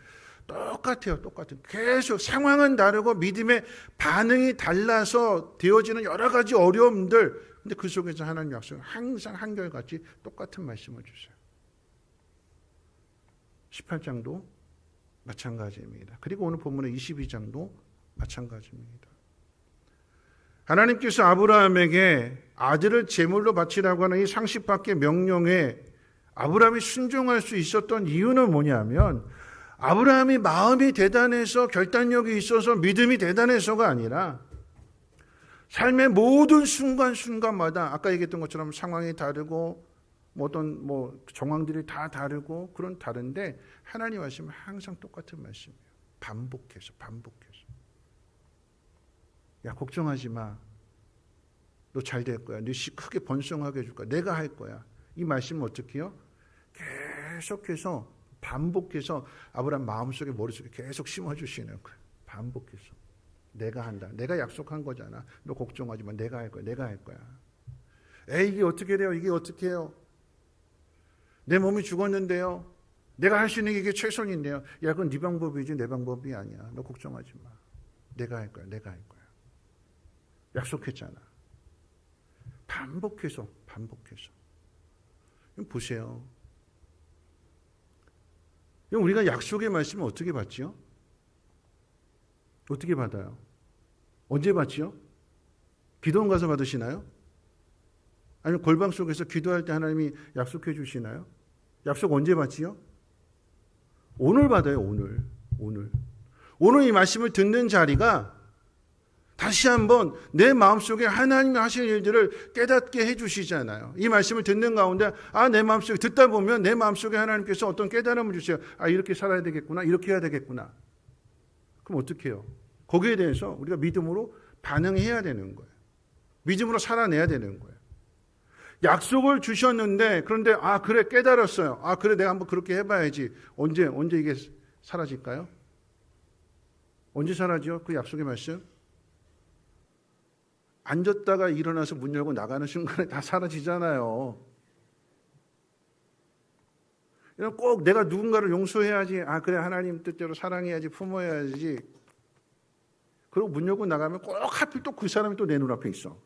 똑같아요. 똑같아요. 계속 상황은 다르고 믿음의 반응이 달라서 되어지는 여러 가지 어려움들, 근데 그 속에서 하나님 약속은 항상 한결같이 똑같은 말씀을 주세요. 18장도 마찬가지입니다. 그리고 오늘 본문의 22장도 마찬가지입니다. 하나님께서 아브라함에게 아들을 제물로 바치라고 하는 이 상식 밖의 명령에 아브라함이 순종할 수 있었던 이유는 뭐냐면 아브라함이 마음이 대단해서 결단력이 있어서 믿음이 대단해서가 아니라 삶의 모든 순간순간마다 아까 얘기했던 것처럼 상황이 다르고 어떤 정황들이 다 다르고 그런 다른데 하나님 말씀은 항상 똑같은 말씀이에요. 반복해서. 야, 걱정하지 마. 너 잘 될 거야. 네 씨 크게 번성하게 해줄 거야. 내가 할 거야. 이 말씀은 어떻게 해요? 계속해서 반복해서 아브라함 마음속에 머릿속에 계속 심어주시는 거예요. 반복해서. 내가 한다. 내가 약속한 거잖아. 너 걱정하지 마. 내가 할 거야. 내가 할 거야. 에이, 이게 어떻게 돼요? 이게 어떻게 해요? 내 몸이 죽었는데요. 내가 할 수 있는 게 이게 최선인데요. 야, 그건 네 방법이지 내 방법이 아니야. 너 걱정하지 마. 내가 할 거야. 내가 할 거야. 약속했잖아. 반복해서. 보세요. 우리가 약속의 말씀을 어떻게 받지요? 어떻게 받아요? 언제 받지요? 기도원 가서 받으시나요? 아니면 골방 속에서 기도할 때 하나님이 약속해 주시나요? 약속 언제 받지요? 오늘 받아요. 오늘 이 말씀을 듣는 자리가 다시 한번 내 마음속에 하나님이 하시는 일들을 깨닫게 해주시잖아요. 이 말씀을 듣는 가운데 내 마음속에 듣다 보면 내 마음속에 하나님께서 어떤 깨달음을 주세요. 이렇게 살아야 되겠구나. 이렇게 해야 되겠구나. 그럼 어떻게 해요? 거기에 대해서 우리가 믿음으로 반응해야 되는 거예요. 믿음으로 살아내야 되는 거예요. 약속을 주셨는데 그런데 그래 깨달았어요. 그래 내가 한번 그렇게 해봐야지. 언제 이게 사라질까요? 언제 사라지요? 그 약속의 말씀? 앉았다가 일어나서 문 열고 나가는 순간에 다 사라지잖아요. 꼭 내가 누군가를 용서해야지. 그래 하나님 뜻대로 사랑해야지. 품어야지. 그리고 문 열고 나가면 꼭 하필 또 그 사람이 또 내 눈앞에 있어.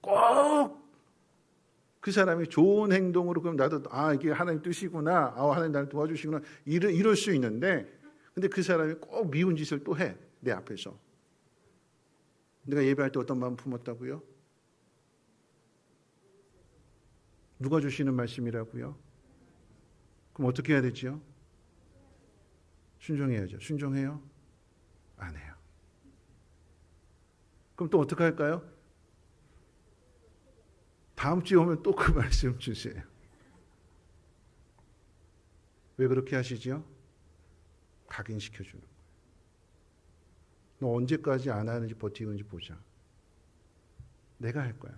꼭 그 사람이 좋은 행동으로 그럼 나도 이게 하나님 뜻이구나. 하나님 나를 도와주시구나. 이럴 수 있는데 근데 그 사람이 꼭 미운 짓을 또 해. 내 앞에서. 내가 예배할 때 어떤 마음 품었다고요? 누가 주시는 말씀이라고요? 그럼 어떻게 해야 되지요? 순종해야죠. 순종해요? 안 해요. 그럼 또 어떻게 할까요? 다음 주에 오면 또 그 말씀 주세요. 왜 그렇게 하시죠? 각인시켜주는 거예요. 너 언제까지 안 하는지 버티는지 보자. 내가 할 거야.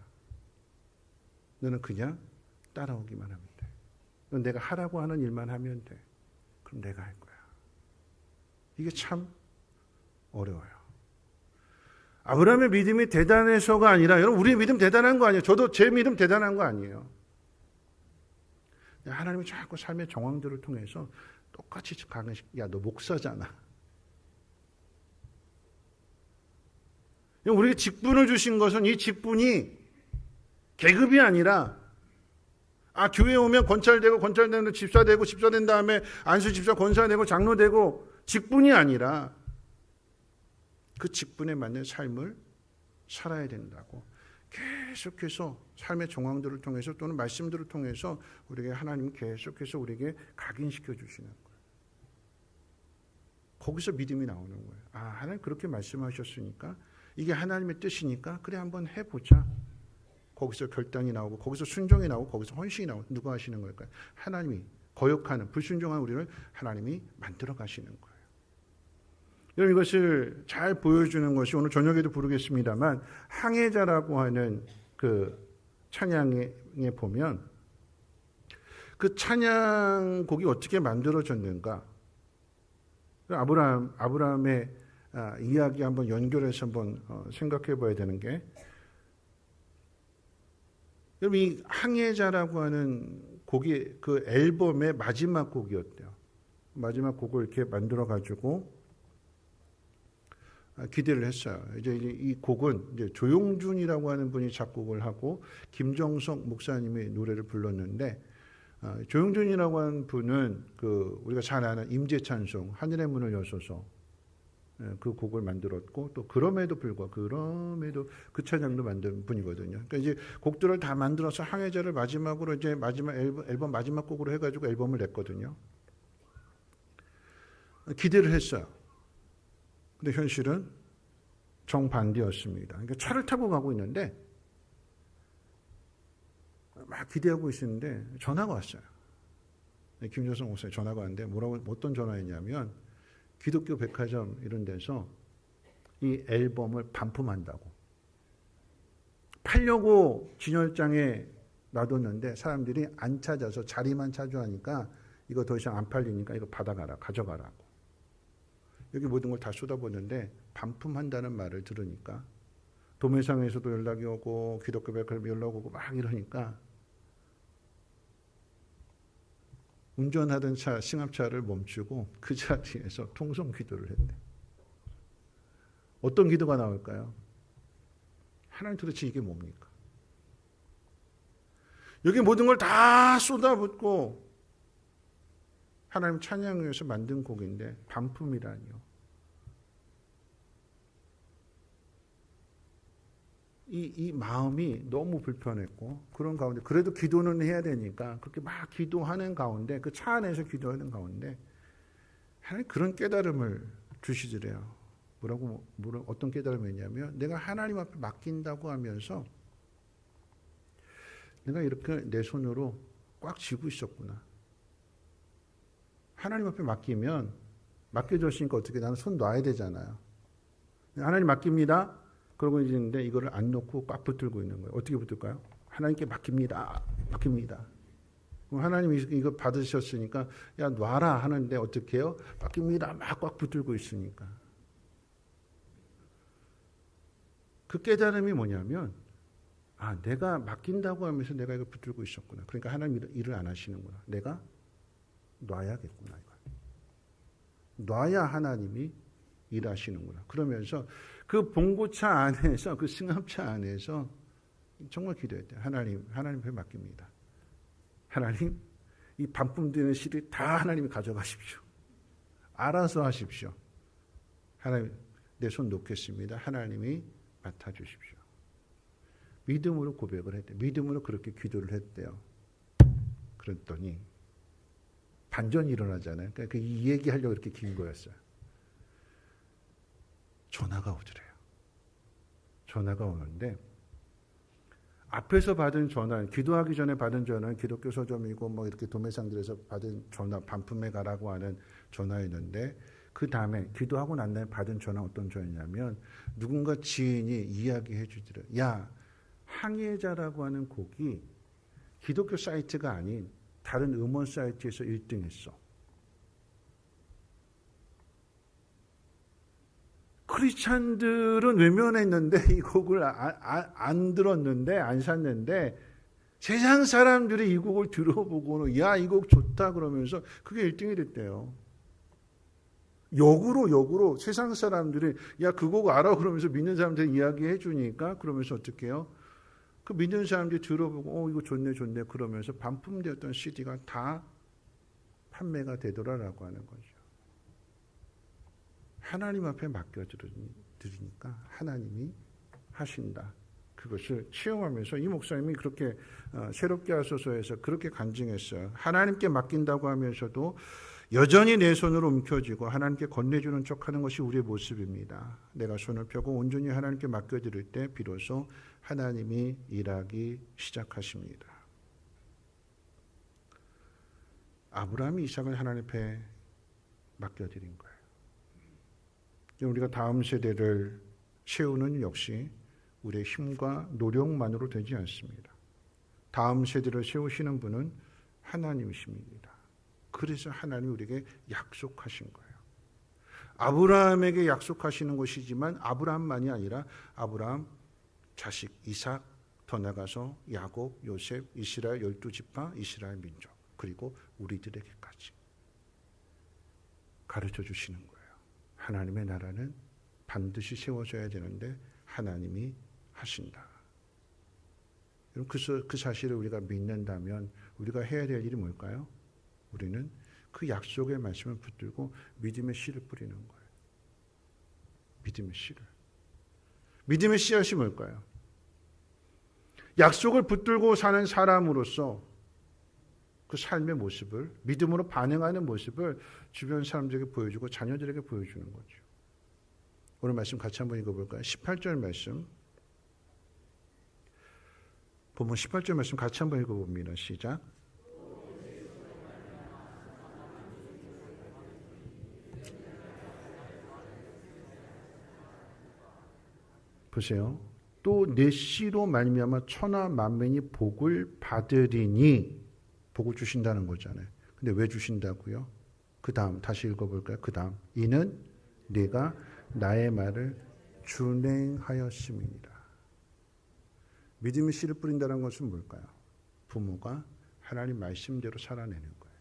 너는 그냥 따라오기만 하면 돼. 넌 내가 하라고 하는 일만 하면 돼. 그럼 내가 할 거야. 이게 참 어려워요. 아브라함의 믿음이 대단해서가 아니라 여러분 우리의 믿음 대단한 거 아니에요. 저도 제 믿음 대단한 거 아니에요. 하나님이 자꾸 삶의 정황들을 통해서 똑같이 야, 너 목사잖아. 우리에게 직분을 주신 것은 이 직분이 계급이 아니라 교회에 오면 권찰되고 집사되고 집사된 다음에 안수 집사 권사되고 장로되고 직분이 아니라 그 직분에 맞는 삶을 살아야 된다고 계속해서 삶의 정황들을 통해서 또는 말씀들을 통해서 우리에게 하나님이 계속해서 우리에게 각인시켜 주시는 거예요. 거기서 믿음이 나오는 거예요. 아, 하나님 그렇게 말씀하셨으니까 이게 하나님의 뜻이니까 그래 한번 해보자. 거기서 결단이 나오고 거기서 순종이 나오고 거기서 헌신이 나오고 누가 하시는 걸까요? 하나님이 거역하는 불순종한 우리를 하나님이 만들어 가시는 거예요. 여러분 이것을 잘 보여주는 것이 오늘 저녁에도 부르겠습니다만 항해자라고 하는 그 찬양에 보면 그 찬양곡이 어떻게 만들어졌는가? 아브라함의 이야기 한번 연결해서 한번 생각해 봐야 되는 게 여러분 이 항해자라고 하는 곡이 그 앨범의 마지막 곡이었대요. 마지막 곡을 이렇게 만들어 가지고 기대를 했어요. 이제 이 곡은 이제 조용준이라고 하는 분이 작곡을 하고 김정석 목사님이 노래를 불렀는데 조용준이라고 하는 분은 그 우리가 잘 아는 임재찬송 하늘의 문을 여소서 그 곡을 만들었고 또 그럼에도 그 찬양도 만든 분이거든요. 그러니까 이제 곡들을 다 만들어서 항해자를 마지막으로 이제 마지막 앨범 마지막 곡으로 해가지고 앨범을 냈거든요. 기대를 했어요. 근데 현실은 정반대였습니다. 그러니까 차를 타고 가고 있는데 막 기대하고 있었는데 전화가 왔어요. 김정성 목사님 전화가 왔는데 어떤 전화였냐면 기독교 백화점 이런 데서 이 앨범을 반품한다고. 팔려고 진열장에 놔뒀는데 사람들이 안 찾아서 자리만 차지하니까 이거 더 이상 안 팔리니까 이거 받아가라, 가져가라고. 여기 모든 걸 다 쏟아붓는데 반품한다는 말을 들으니까 도매상에서도 연락이 오고 기독교 백화점 연락 오고 막 이러니까 운전하던 차, 승합차를 멈추고 그 자리에서 통성 기도를 했대. 어떤 기도가 나올까요? 하나님 도대체 이게 뭡니까? 여기 모든 걸 다 쏟아붓고 하나님 찬양을 위해서 만든 곡인데 반품이라니요. 이 마음이 너무 불편했고 그런 가운데 그래도 기도는 해야 되니까 그렇게 막 기도하는 가운데 그 차 안에서 기도하는 가운데 하나님 그런 깨달음을 주시더래요. 어떤 깨달음이냐면 내가 하나님 앞에 맡긴다고 하면서 내가 이렇게 내 손으로 꽉 쥐고 있었구나. 하나님 앞에 맡겨줬으니까 어떻게 나는 손 놔야 되잖아요. 하나님 맡깁니다. 그러고 있는데 이거를 안 놓고 꽉 붙들고 있는 거예요. 어떻게 붙들까요? 하나님께 맡깁니다. 그럼 하나님이 이거 받으셨으니까 야 놔라 하는데 어떻게 해요? 맡깁니다. 막 꽉 붙들고 있으니까. 그 깨달음이 뭐냐면 내가 맡긴다고 하면서 내가 이거 붙들고 있었구나. 그러니까 하나님 일을 안 하시는구나. 내가 놔야겠구나. 놔야 하나님이 일하시는구나. 그러면서 그 봉고차 안에서 그 승합차 안에서 정말 기도했대요. 하나님 앞에 맡깁니다. 하나님 이 반품되는 실이 다 하나님이 가져가십시오. 알아서 하십시오. 하나님 내 손 놓겠습니다. 하나님이 맡아주십시오. 믿음으로 고백을 했대요. 믿음으로 그렇게 기도를 했대요. 그랬더니 반전이 일어나잖아요. 그러니까 이 얘기하려고 이렇게 긴 거였어요. 전화가 오더래요. 전화가 오는데 앞에서 받은 전화, 기도하기 전에 받은 전화는 기독교 서점이고 뭐 이렇게 도매상들에서 받은 전화, 반품해 가라고 하는 전화였는데 그 다음에 기도하고 난 다음에 받은 전화 어떤 전화냐면 누군가 지인이 이야기해 주더래요. 야, 항해자라고 하는 곡이 기독교 사이트가 아닌 다른 음원 사이트에서 1등했어. 크리스찬들은 외면했는데 이 곡을 안 들었는데 안 샀는데 세상 사람들이 이 곡을 들어보고는 야, 이 곡 좋다 그러면서 그게 1등이 됐대요. 역으로 세상 사람들이 야, 그 곡 알아 그러면서 믿는 사람들 이야기해 주니까 그러면서 어떻게 해요? 그 믿는 사람들이 들어보고 이거 좋네 그러면서 반품되었던 CD가 다 판매가 되더라라고 하는 거죠. 하나님 앞에 맡겨드리니까 하나님이 하신다. 그것을 체험하면서 이 목사님이 그렇게 새롭게 하소서 해서 그렇게 간증했어요. 하나님께 맡긴다고 하면서도 여전히 내 손으로 움켜쥐고 하나님께 건네주는 척하는 것이 우리의 모습입니다. 내가 손을 펴고 온전히 하나님께 맡겨드릴 때 비로소 하나님이 일하기 시작하십니다. 아브라함이 이삭을 하나님 앞에 맡겨드린 거예요. 우리가 다음 세대를 세우는 역시 우리의 힘과 노력만으로 되지 않습니다. 다음 세대를 세우시는 분은 하나님이십니다. 그래서 하나님이 우리에게 약속하신 거예요. 아브라함에게 약속하시는 것이지만 아브라함만이 아니라 아브라함 자식 이삭, 더 나가서 야곱, 요셉, 이스라엘 12지파, 이스라엘 민족, 그리고 우리들에게까지 가르쳐 주시는 거예요. 하나님의 나라는 반드시 세워져야 되는데 하나님이 하신다. 그 사실을 우리가 믿는다면 우리가 해야 될 일이 뭘까요? 우리는 그 약속의 말씀을 붙들고 믿음의 씨를 뿌리는 거예요. 믿음의 씨를. 믿음의 씨앗이 뭘까요? 약속을 붙들고 사는 사람으로서 그 삶의 모습을, 믿음으로 반응하는 모습을 주변 사람들에게 보여주고 자녀들에게 보여주는 거죠. 오늘 말씀 같이 한번 읽어볼까요? 18절 말씀. 본문 18절 말씀 같이 한번 읽어봅니다. 시작. 보세요. 또 내 씨로 말미암아 천하 만민이 복을 받으리니, 복을 주신다는 거잖아요. 근데 왜 주신다고요? 그 다음 다시 읽어볼까요? 그 다음 이는 내가 나의 말을 준행하였음이니라. 믿음의 씨를 뿌린다는 것은 뭘까요? 부모가 하나님 말씀대로 살아내는 거예요.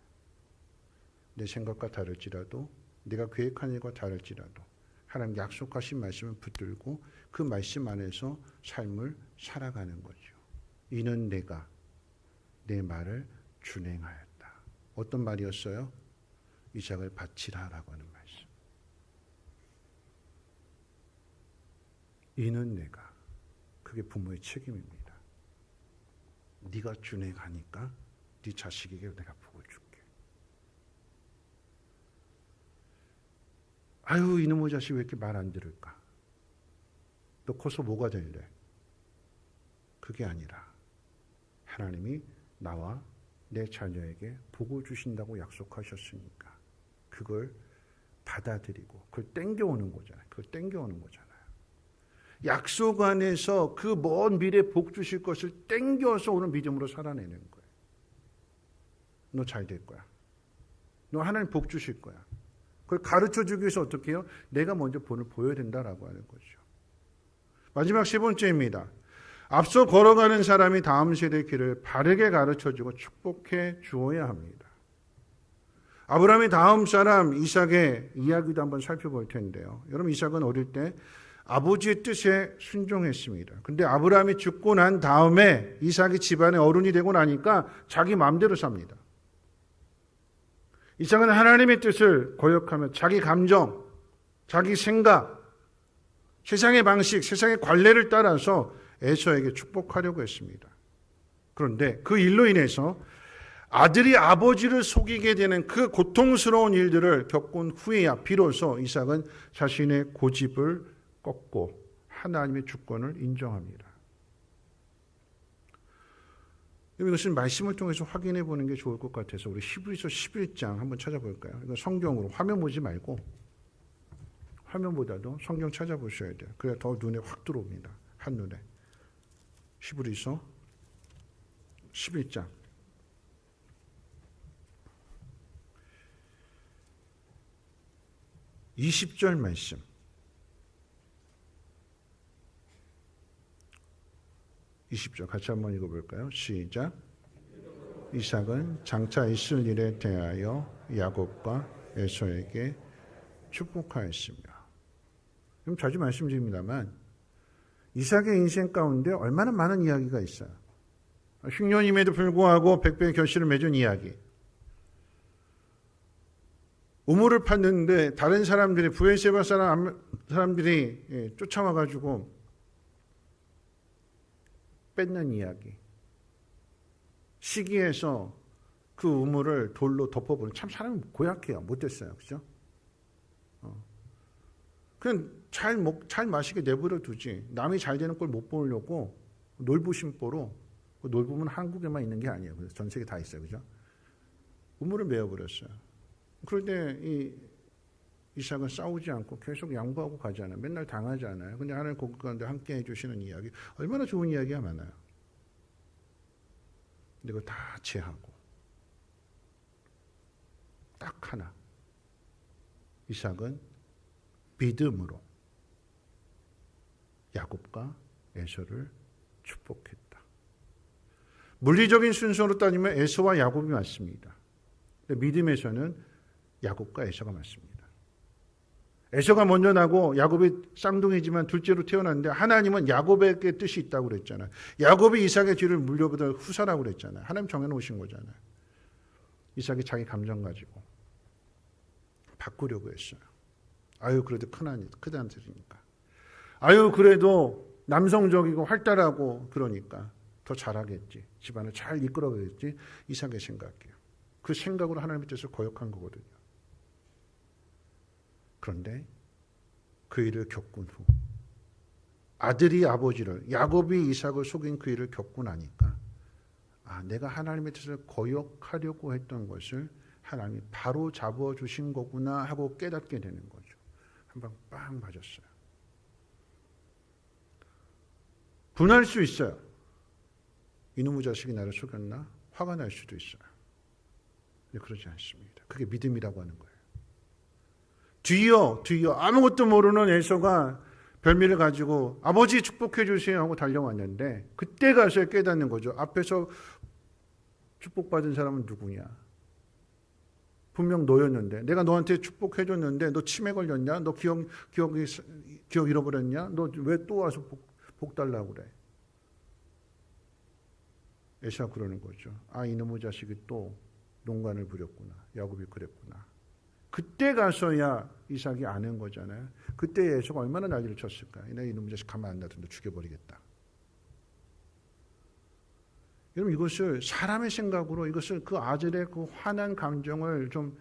내 생각과 다를지라도, 내가 계획한 일과 다를지라도 하나님 약속하신 말씀을 붙들고 그 말씀 안에서 삶을 살아가는 거죠. 이는 내가 내 말을 준행하였다. 어떤 말이었어요? 이삭을 바치라라고 하는 말씀. 이는 내가, 그게 부모의 책임입니다. 네가 준행하니까 네 자식에게 내가 복을 줄게. 아유, 이놈의 자식 왜 이렇게 말 안 들을까? 너 커서 뭐가 될래? 그게 아니라 하나님이 나와 내 자녀에게 복을 주신다고 약속하셨으니까 그걸 받아들이고 그걸 땡겨오는 거잖아요. 그걸 땡겨오는 거잖아요. 약속 안에서 그 먼 미래에 복 주실 것을 땡겨서 오늘 믿음으로 살아내는 거예요. 너 잘 될 거야. 너 하나님 복 주실 거야. 그걸 가르쳐주기 위해서 어떻게 해요? 내가 먼저 본을 보여야 된다라고 하는 거죠. 마지막 세 번째입니다. 앞서 걸어가는 사람이 다음 세대의 길을 바르게 가르쳐주고 축복해 주어야 합니다. 아브라함의 다음 사람 이삭의 이야기도 한번 살펴볼 텐데요. 여러분, 이삭은 어릴 때 아버지의 뜻에 순종했습니다. 근데 아브라함이 죽고 난 다음에 이삭이 집안의 어른이 되고 나니까 자기 마음대로 삽니다. 이삭은 하나님의 뜻을 거역하며 자기 감정, 자기 생각, 세상의 방식, 세상의 관례를 따라서 에서에게 축복하려고 했습니다. 그런데 그 일로 인해서 아들이 아버지를 속이게 되는 그 고통스러운 일들을 겪은 후에야 비로소 이삭은 자신의 고집을 꺾고 하나님의 주권을 인정합니다. 이것은 말씀을 통해서 확인해 보는 게 좋을 것 같아서 우리 히브리서 11장 한번 찾아볼까요? 이거 성경으로 화면 보지 말고 화면보다도 성경 찾아보셔야 돼요. 그래야 더 눈에 확 들어옵니다. 한눈에. 히브리서 11장 20절 말씀. 같이 한번 읽어볼까요? 시작. 이삭은 장차 있을 일에 대하여 야곱과 에서에게 축복하였으며. 그럼 자주 말씀드립니다만 이삭의 인생 가운데 얼마나 많은 이야기가 있어요. 흉년임에도 불구하고 백배의 결실을 맺은 이야기. 우물을 팠는데 다른 사람들이 브에세바 사람들이 쫓아와가지고 뺏는 이야기. 시기에서 그 우물을 돌로 덮어보는, 참 사람이 고약해요. 못됐어요. 그죠? 그냥 잘 마시게 내버려 두지. 남이 잘 되는 걸 못 보려고 놀부심보로, 그 놀부면 한국에만 있는 게 아니에요. 그래서 전 세계 다 있어요. 그죠? 우물을 메어버렸어요. 그럴 때 이삭은 싸우지 않고 계속 양보하고 가잖아요. 맨날 당하잖아요. 근데 하나님 그 가운데 함께 해주시는 이야기, 얼마나 좋은 이야기가 많아요. 근데 그걸 다 제하고 딱 하나, 이삭은 믿음으로 야곱과 에서를 축복했다. 물리적인 순서로 따지면 에서와 야곱이 맞습니다. 근데 믿음에서는 야곱과 에서가 맞습니다. 에서가 먼저 나고 야곱이 쌍둥이지만 둘째로 태어났는데, 하나님은 야곱에게 뜻이 있다고 그랬잖아요. 야곱이 이삭의 뒤를 물려받을 후사라고 그랬잖아요. 하나님 정해놓으신 거잖아요. 이삭이 자기 감정 가지고 바꾸려고 했어요. 아유, 그래도 큰 아들이니까. 아유, 그래도 남성적이고 활달하고 그러니까 더 잘하겠지. 집안을 잘 이끌어가겠지. 이삭의 생각이에요. 그 생각으로 하나님의 뜻을 거역한 거거든요. 그런데 그 일을 겪은 후, 아들이 아버지를, 야곱이 이삭을 속인 그 일을 겪고 나니까, 내가 하나님의 뜻을 거역하려고 했던 것을 하나님이 바로 잡아주신 거구나 하고 깨닫게 되는 거죠. 한 방 빵 맞았어요. 분할 수 있어요. 이놈의 자식이 나를 속였나? 화가 날 수도 있어요. 근데 그러지 않습니다. 그게 믿음이라고 하는 거예요. 뒤이어 아무것도 모르는 에서가 별미를 가지고 아버지 축복해 주세요 하고 달려왔는데, 그때 가서 깨닫는 거죠. 앞에서 축복받은 사람은 누구냐? 분명 너였는데, 내가 너한테 축복해 줬는데 너 치매 걸렸냐? 너 기억 잃어버렸냐? 너 왜 또 와서 복 달라고 그래? 에서가 그러는 거죠. 이놈의 자식이 또 농간을 부렸구나. 야곱이 그랬구나. 그때 가서야 이삭이 아는 거잖아요. 그때 에서가 얼마나 난리를 쳤을까. 내가 이놈의 자식 가만 안 놔둔다, 죽여버리겠다. 여러분, 이것을 사람의 생각으로, 이것을 그 아들의 그 화난 감정을 좀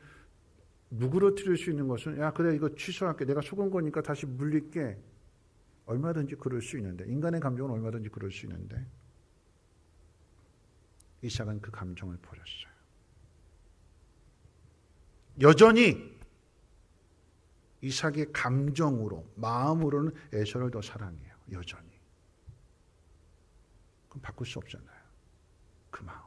누그러뜨릴 수 있는 것은, 야, 그래, 이거 취소할게. 내가 속은 거니까 다시 물릴게. 얼마든지 그럴 수 있는데, 인간의 감정은 얼마든지 그럴 수 있는데, 이삭은 그 감정을 버렸어요. 여전히 이삭의 감정으로, 마음으로는 에서를 더 사랑해요. 여전히. 그럼 바꿀 수 없잖아요. 그 마음.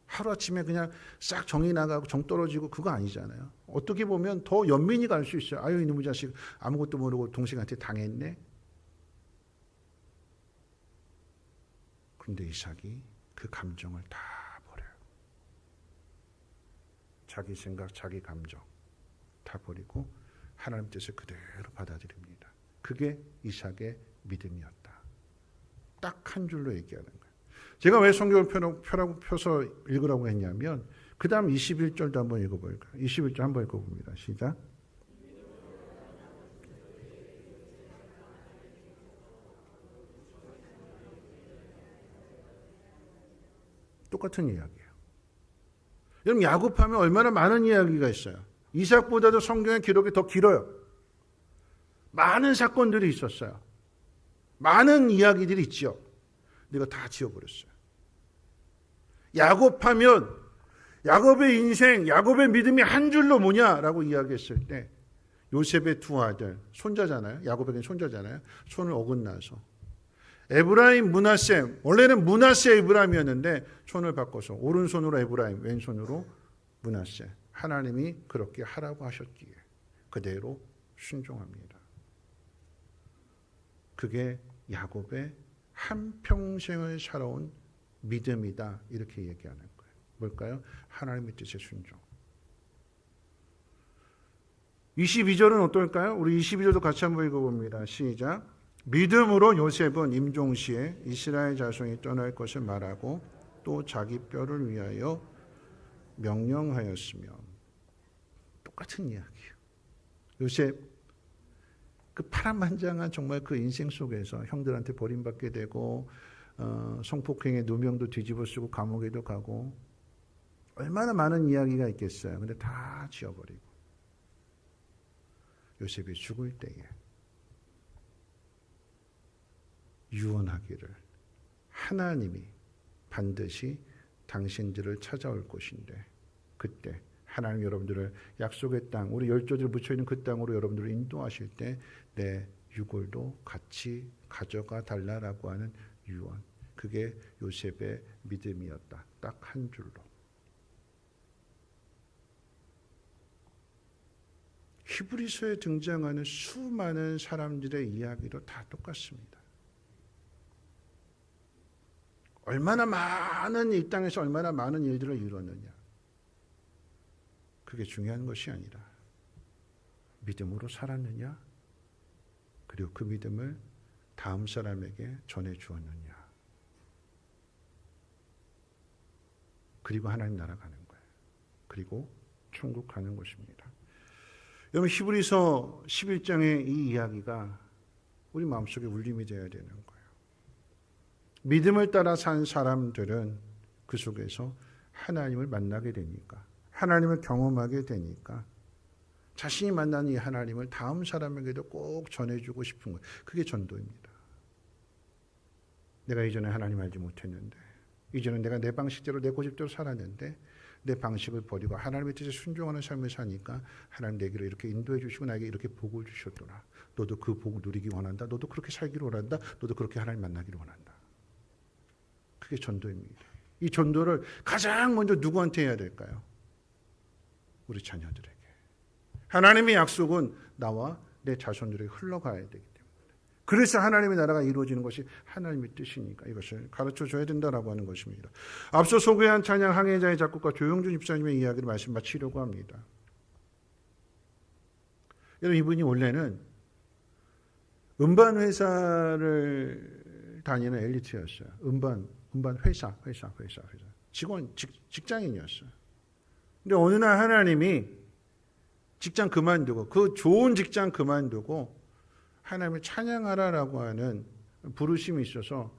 하루아침에 그냥 싹 정이 나가고 정 떨어지고 그거 아니잖아요. 어떻게 보면 더 연민이 갈 수 있어요. 아유, 이놈의 자식 아무것도 모르고 동생한테 당했네. 근데 이삭이 그 감정을 다 버려요. 자기 생각, 자기 감정 다 버리고 하나님 뜻을 그대로 받아들입니다. 그게 이삭의 믿음이었다. 딱 한 줄로 얘기하는 거예요. 제가 왜 성경을 펴서 읽으라고 했냐면, 그 다음 21절도 한번 읽어볼까요? 21절 한번 읽어봅니다. 시작. 똑같은 이야기예요. 여러분, 야곱하면 얼마나 많은 이야기가 있어요. 이삭보다도 성경의 기록이 더 길어요. 많은 사건들이 있었어요. 많은 이야기들이 있죠. 내가 다 지워버렸어요. 야곱하면 야곱의 인생, 야곱의 믿음이 한 줄로 뭐냐라고 이야기했을 때, 요셉의 두 아들, 손자잖아요. 야곱에게는 손자잖아요. 손을 어긋나서 에브라임, 므낫세, 원래는 므낫세 에브라임이었는데 손을 바꿔서 오른손으로 에브라임, 왼손으로 므낫세. 하나님이 그렇게 하라고 하셨기에 그대로 순종합니다. 그게 야곱의 한평생을 살아온 믿음이다, 이렇게 얘기하는 거예요. 뭘까요? 하나님의 뜻에 순종. 22절은 어떨까요? 우리 22절도 같이 한번 읽어봅니다. 시작. 믿음으로 요셉은 임종시에 이스라엘 자손이 떠날 것을 말하고 또 자기 뼈를 위하여 명령하였으며. 똑같은 이야기예요. 요셉, 그 파란만장한 정말 그 인생 속에서 형들한테 버림받게 되고, 성폭행에 누명도 뒤집어 쓰고 감옥에도 가고 얼마나 많은 이야기가 있겠어요. 근데 다 지워버리고 요셉이 죽을 때에 유언하기를 하나님이 반드시 당신들을 찾아올 것인데 그때 하나님 여러분들을 약속의 땅, 우리 열조들 묻혀있는 그 땅으로 여러분들을 인도하실 때 내 유골도 같이 가져가 달라라고 하는 유언. 그게 요셉의 믿음이었다. 딱 한 줄로. 히브리서에 등장하는 수많은 사람들의 이야기도 다 똑같습니다. 얼마나 많은 이 땅에서 얼마나 많은 일들을 이뤘느냐. 그게 중요한 것이 아니라 믿음으로 살았느냐, 그리고 그 믿음을 다음 사람에게 전해 주었느냐, 그리고 하나님 나라 가는 거예요. 그리고 천국 가는 것입니다. 여러분 히브리서 11장의 이 이야기가 우리 마음속에 울림이 되어야 되는 거예요. 믿음을 따라 산 사람들은 그 속에서 하나님을 만나게 되니까, 하나님을 경험하게 되니까 자신이 만난 이 하나님을 다음 사람에게도 꼭 전해주고 싶은 거예요. 그게 전도입니다. 내가 이전에 하나님 알지 못했는데, 이전에 내가 내 방식대로 내 고집대로 살았는데 내 방식을 버리고 하나님의 뜻에 순종하는 삶을 사니까 하나님 내게로 이렇게 인도해 주시고 나에게 이렇게 복을 주셨더라. 너도 그 복을 누리기 원한다. 너도 그렇게 살기를 원한다. 너도 그렇게 하나님 만나기를 원한다. 그게 전도입니다. 이 전도를 가장 먼저 누구한테 해야 될까요? 우리 자녀들에게. 하나님의 약속은 나와 내 자손들에게 흘러가야 되기 때문에. 그래서 하나님의 나라가 이루어지는 것이 하나님의 뜻이니까 이것을 가르쳐줘야 된다라고 하는 것입니다. 앞서 소개한 찬양 항해자의 작곡가 조영준 집사님의 이야기를 말씀 마치려고 합니다. 여러분 이분이 원래는 음반 회사를 다니는 엘리트였어요. 음반 회사. 직장인이었어요. 근데 어느 날 하나님이 직장 그만두고 그 좋은 직장 그만두고 하나님을 찬양하라라고 하는 부르심이 있어서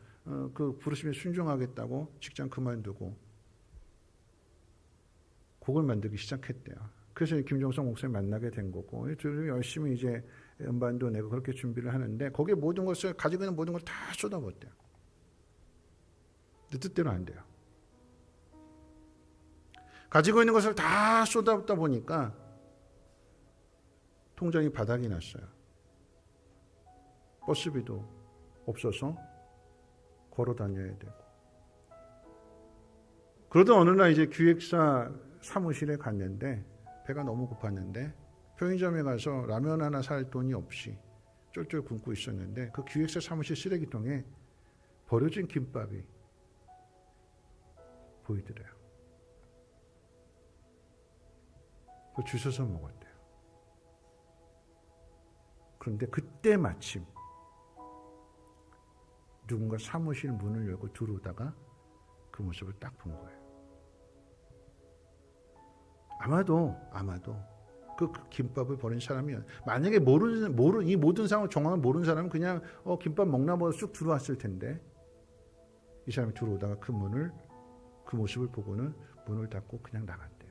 그 부르심에 순종하겠다고 직장 그만두고 곡을 만들기 시작했대요. 그래서 김종성 목사님 만나게 된 거고 열심히 이제 음반도 내고 그렇게 준비를 하는데 거기에 모든 것을 가지고 있는 모든 걸 다 쏟아붓대요. 근데 뜻대로 안 돼요. 가지고 있는 것을 다 쏟아붓다 보니까 통장이 바닥이 났어요. 버스비도 없어서 걸어 다녀야 되고. 그러다 어느 날 이제 기획사 사무실에 갔는데 배가 너무 고팠는데 편의점에 가서 라면 하나 살 돈이 없이 쫄쫄 굶고 있었는데 그 기획사 사무실 쓰레기통에 버려진 김밥이 보이더래요. 그 주워서 먹었대요. 그런데 그때 마침 누군가 사무실 문을 열고 들어오다가 그 모습을 딱 본 거예요. 아마도 그 김밥을 버린 사람이 만약에 이 모든 상황 정황을 모르는 사람은 그냥 김밥 먹나 보다 쑥 들어왔을 텐데 이 사람이 들어오다가 그 모습을 보고는 문을 닫고 그냥 나갔대요.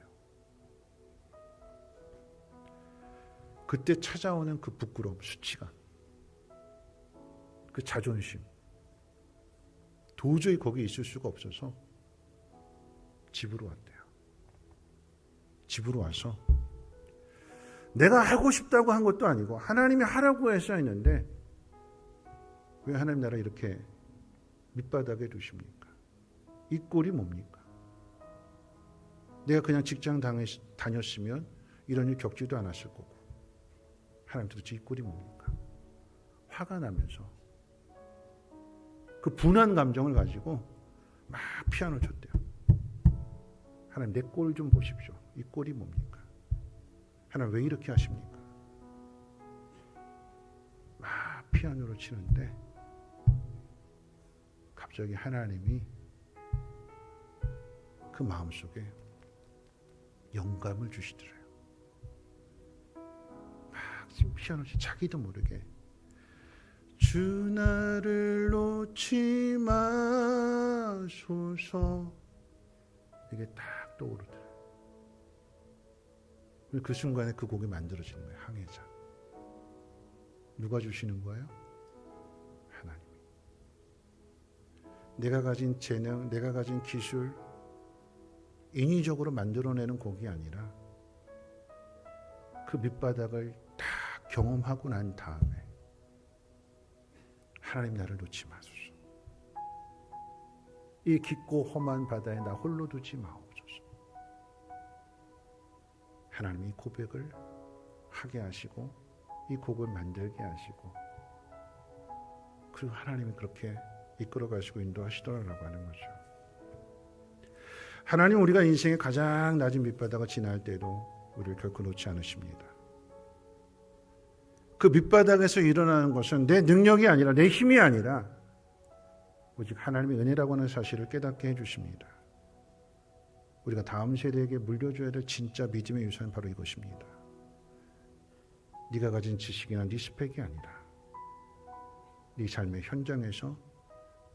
그때 찾아오는 그 부끄러움, 수치감, 그 자존심, 도저히 거기 있을 수가 없어서 집으로 왔대요. 집으로 와서 내가 하고 싶다고 한 것도 아니고 하나님이 하라고 해서 했는데 왜 하나님 나라 이렇게 밑바닥에 두십니까? 이 꼴이 뭡니까? 내가 그냥 직장 다녔으면 이런 일 겪지도 않았을 거고 하나님 도대체 이 꼴이 뭡니까? 화가 나면서 그 분한 감정을 가지고 막 피아노 쳤대요. 하나님 내 꼴 좀 보십시오. 이 꼴이 뭡니까? 하나님 왜 이렇게 하십니까? 막 피아노를 치는데 갑자기 하나님이 그 마음속에 영감을 주시더래요. 막 피아노 치 자기도 모르게 주 나를 놓지 마소서. 이게 딱 떠오르더라. 그 순간에 그 곡이 만들어지는 거예요. 항해자. 누가 주시는 거예요? 하나님이. 내가 가진 재능, 내가 가진 기술, 인위적으로 만들어내는 곡이 아니라 그 밑바닥을 다 경험하고 난 다음에 하나님 나를 놓지 마소서. 이 깊고 험한 바다에 나 홀로 두지 마옵소서. 하나님이 고백을 하게 하시고 이 곡을 만들게 하시고 그리고 하나님이 그렇게 이끌어 가시고 인도하시더라라고 하는 거죠. 하나님 우리가 인생의 가장 낮은 밑바닥을 지날 때도 우리를 결코 놓지 않으십니다. 그 밑바닥에서 일어나는 것은 내 능력이 아니라 내 힘이 아니라 오직 하나님의 은혜라고 하는 사실을 깨닫게 해주십니다. 우리가 다음 세대에게 물려줘야 될 진짜 믿음의 유산은 바로 이것입니다. 네가 가진 지식이나 네 스펙이 아니라 네 삶의 현장에서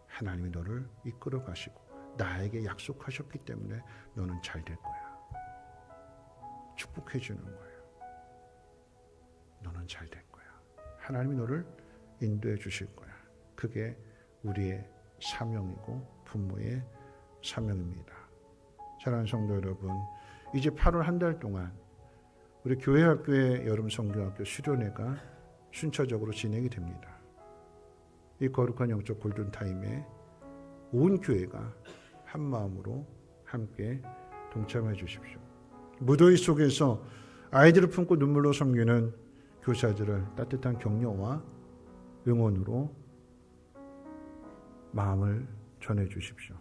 하나님이 너를 이끌어 가시고 나에게 약속하셨기 때문에 너는 잘 될 거야. 축복해 주는 거예요. 너는 잘 될 거야. 하나님이 너를 인도해 주실 거야. 그게 우리의 사명이고 부모의 사명입니다. 사랑하는 성도 여러분, 이제 8월 한 달 동안 우리 교회 학교의 여름 성경학교 수련회가 순차적으로 진행이 됩니다. 이 거룩한 영적 골든타임에 온 교회가 한 마음으로 함께 동참해 주십시오. 무더위 속에서 아이들을 품고 눈물로 섬기는 교사들을 따뜻한 격려와 응원으로 마음을 전해 주십시오.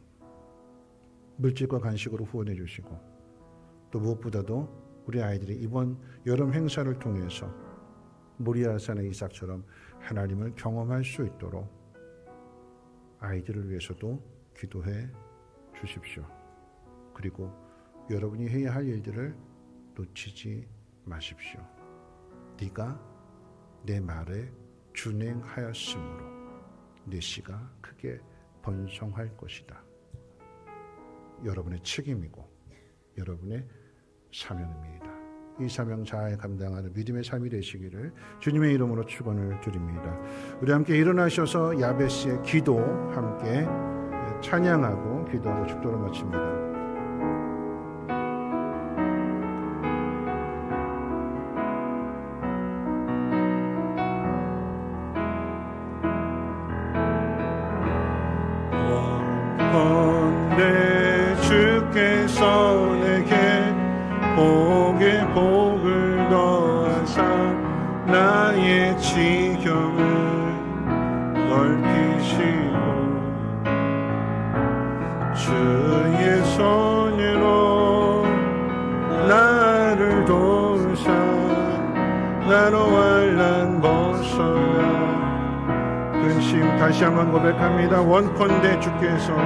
물질과 간식으로 후원해 주시고 또 무엇보다도 우리 아이들이 이번 여름 행사를 통해서 모리아산의 이삭처럼 하나님을 경험할 수 있도록 아이들을 위해서도 기도해 주십시오. 그리고 여러분이 해야 할 일들을 놓치지 마십시오. 네가 내 말에 준행하였으므로 내 씨가 크게 번성할 것이다. 여러분의 책임이고 여러분의 사명입니다. 이 사명 잘 감당하는 믿음의 삶이 되시기를 주님의 이름으로 축원을 드립니다. 우리 함께 일어나셔서 야베스의 기도 함께 찬양하고 기도하고 축도로 마칩니다. 원컨대 주께서 내게 복에 복을 더하사 나의 지경을 넓히시고 주의 손으로 나를 도우사 나로 환난 벗어나 근심 다시 한번 고백합니다. 원컨대 주께서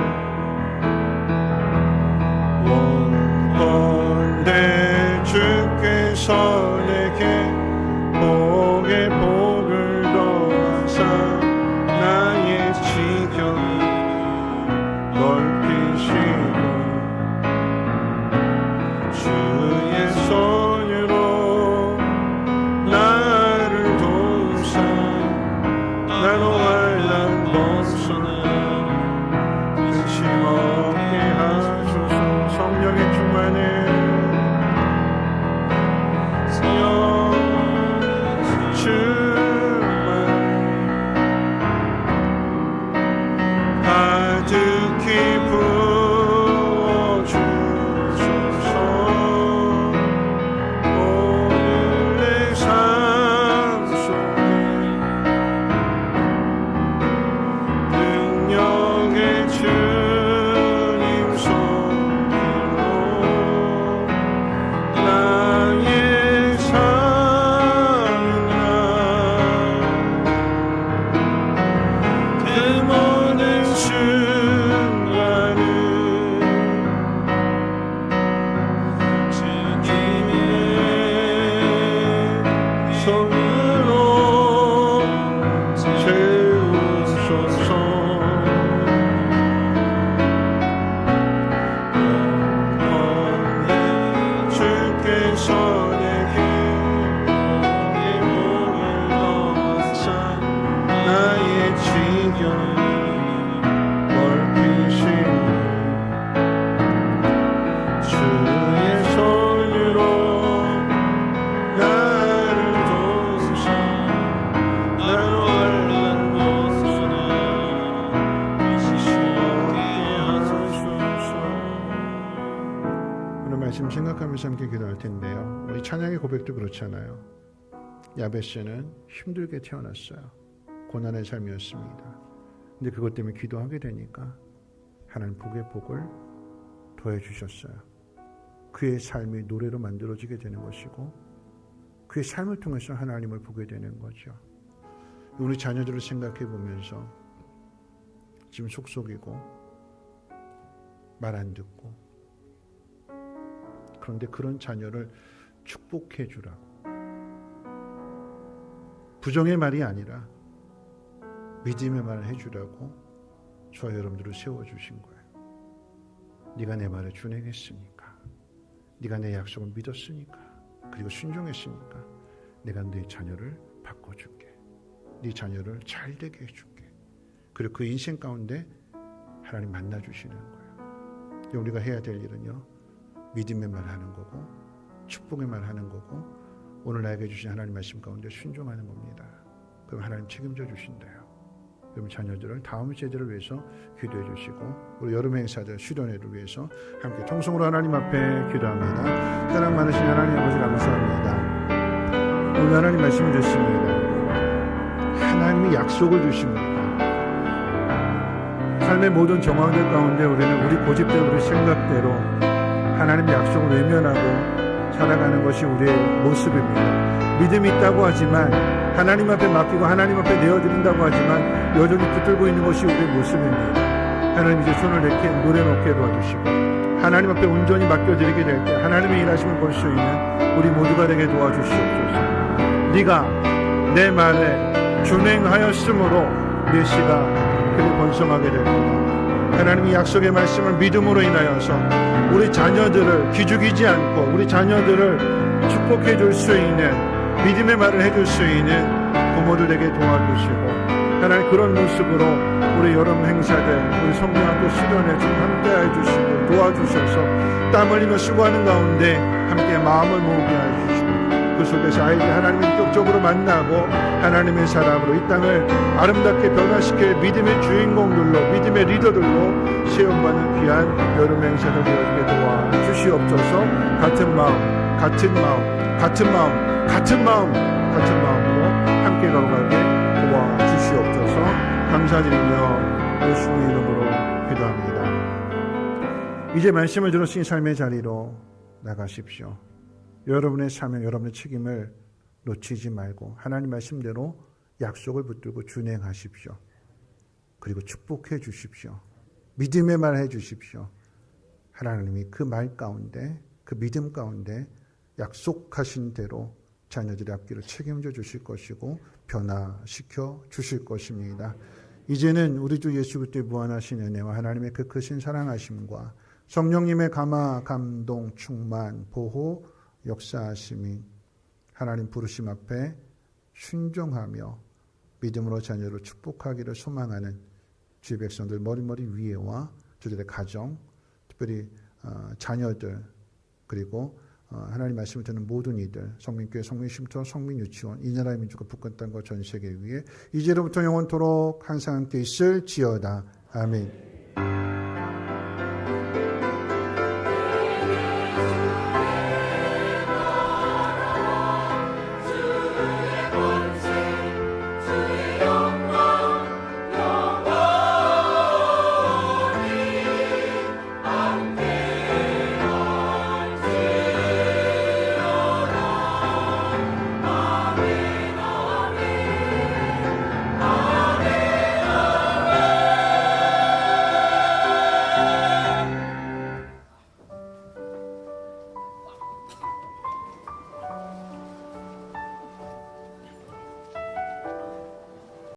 원컨대 주께서 내게 복에 복을 더하사 나의 지경을 넓히시고 주의 손으로 나를 도우사 나로 환난 벗어나 근심 없게 하소서. 성령의 충만을 주 의견이 넓히시니 주의 손으로 나를 도우시 나를 원한 곳으로 쉬게 하소서. 오늘 말씀 생각하면서 함께 기도할 텐데요. 우리 찬양의 고백도 그렇잖아요. 야베스는 힘들게 태어났어요. 고난의 삶이었습니다. 근데 그것 때문에 기도하게 되니까 하나님 복의 복을 더해 주셨어요. 그의 삶이 노래로 만들어지게 되는 것이고 그의 삶을 통해서 하나님을 보게 되는 거죠. 우리 자녀들을 생각해 보면서 지금 속속이고 말 안 듣고, 그런데 그런 자녀를 축복해 주라고, 부정의 말이 아니라 믿음의 말을 해주라고 저와 여러분들을 세워주신 거예요. 네가 내 말을 준행했으니까, 네가 내 약속을 믿었으니까, 그리고 순종했으니까 내가 네 자녀를 바꿔줄게. 네 자녀를 잘 되게 해줄게. 그리고 그 인생 가운데 하나님 만나주시는 거예요. 우리가 해야 될 일은요, 믿음의 말 하는 거고 축복의 말 하는 거고 오늘 나에게 주신 하나님 말씀 가운데 순종하는 겁니다. 그럼 하나님 책임져 주신대요. 여러분 자녀들을 다음 세대를 위해서 기도해 주시고 우리 여름 행사들 수련회를 위해서 함께 통성으로 하나님 앞에 기도합니다. 사랑 많으신 하나님 아버지 감사합니다. 오늘 하나님 말씀을 듣습니다. 하나님이 약속을 주십니다. 삶의 모든 정황들 가운데 우리는 우리 고집대로 우리 생각대로 하나님의 약속을 외면하고 살아가는 것이 우리의 모습입니다. 믿음이 있다고 하지만 하나님 앞에 맡기고 하나님 앞에 내어드린다고 하지만 여전히 붙들고 있는 것이 우리의 모습입니다. 하나님 이제 손을 이렇게 노래놓게 도와주시고 하나님 앞에 온전히 맡겨드리게 될 때 하나님의 일하심을 볼 수 있는 우리 모두가 되게 도와주시옵소서. 네가 내 말에 준행하였으므로 내 씨가 그를 번성하게 될 거다. 하나님의 약속의 말씀을 믿음으로 인하여서 우리 자녀들을 기죽이지 않고 우리 자녀들을 축복해 줄 수 있는 믿음의 말을 해줄 수 있는 부모들에게 도와주시고 하나님 그런 모습으로 우리 여름 행사들 우리 성령학교 수련회 좀 함께 해주시고 도와주셔서 땀 흘리며 수고하는 가운데 함께 마음을 모으게 해주시고 그 속에서 아이들이 하나님을 인격적으로 만나고 하나님의 사람으로 이 땅을 아름답게 변화시킬 믿음의 주인공들로 믿음의 리더들로 세움받는 귀한 여름 행사를 되어지게 도와주시옵소서. 같은 마음으로 함께 걸어가게 도와주시옵소서. 감사드리며 예수님의 이름으로 기도합니다. 이제 말씀을 들으신 삶의 자리로 나가십시오. 여러분의 사명, 여러분의 책임을 놓치지 말고 하나님 말씀대로 약속을 붙들고 준행하십시오. 그리고 축복해 주십시오. 믿음의 말 해 주십시오. 하나님이 그 말 가운데 그 믿음 가운데 약속하신 대로 자녀들의 앞길을 책임져 주실 것이고 변화시켜 주실 것입니다. 이제는 우리 주 예수 그리스도의 무한하신 은혜와 하나님의 그 크신 사랑하심과 성령님의 감화, 감동, 충만, 보호, 역사하심이 하나님 부르심 앞에 순종하며 믿음으로 자녀를 축복하기를 소망하는 주의 백성들 머리머리 위에와 저들의 가정, 특별히 자녀들 그리고 하나님 말씀을 듣는 모든 이들, 성민교회, 성민쉼터, 성민유치원, 이 나라의 민족과 북한 땅과 전 세계 위에 이제로부터 영원토록 항상 함께 있을지어다. 아멘.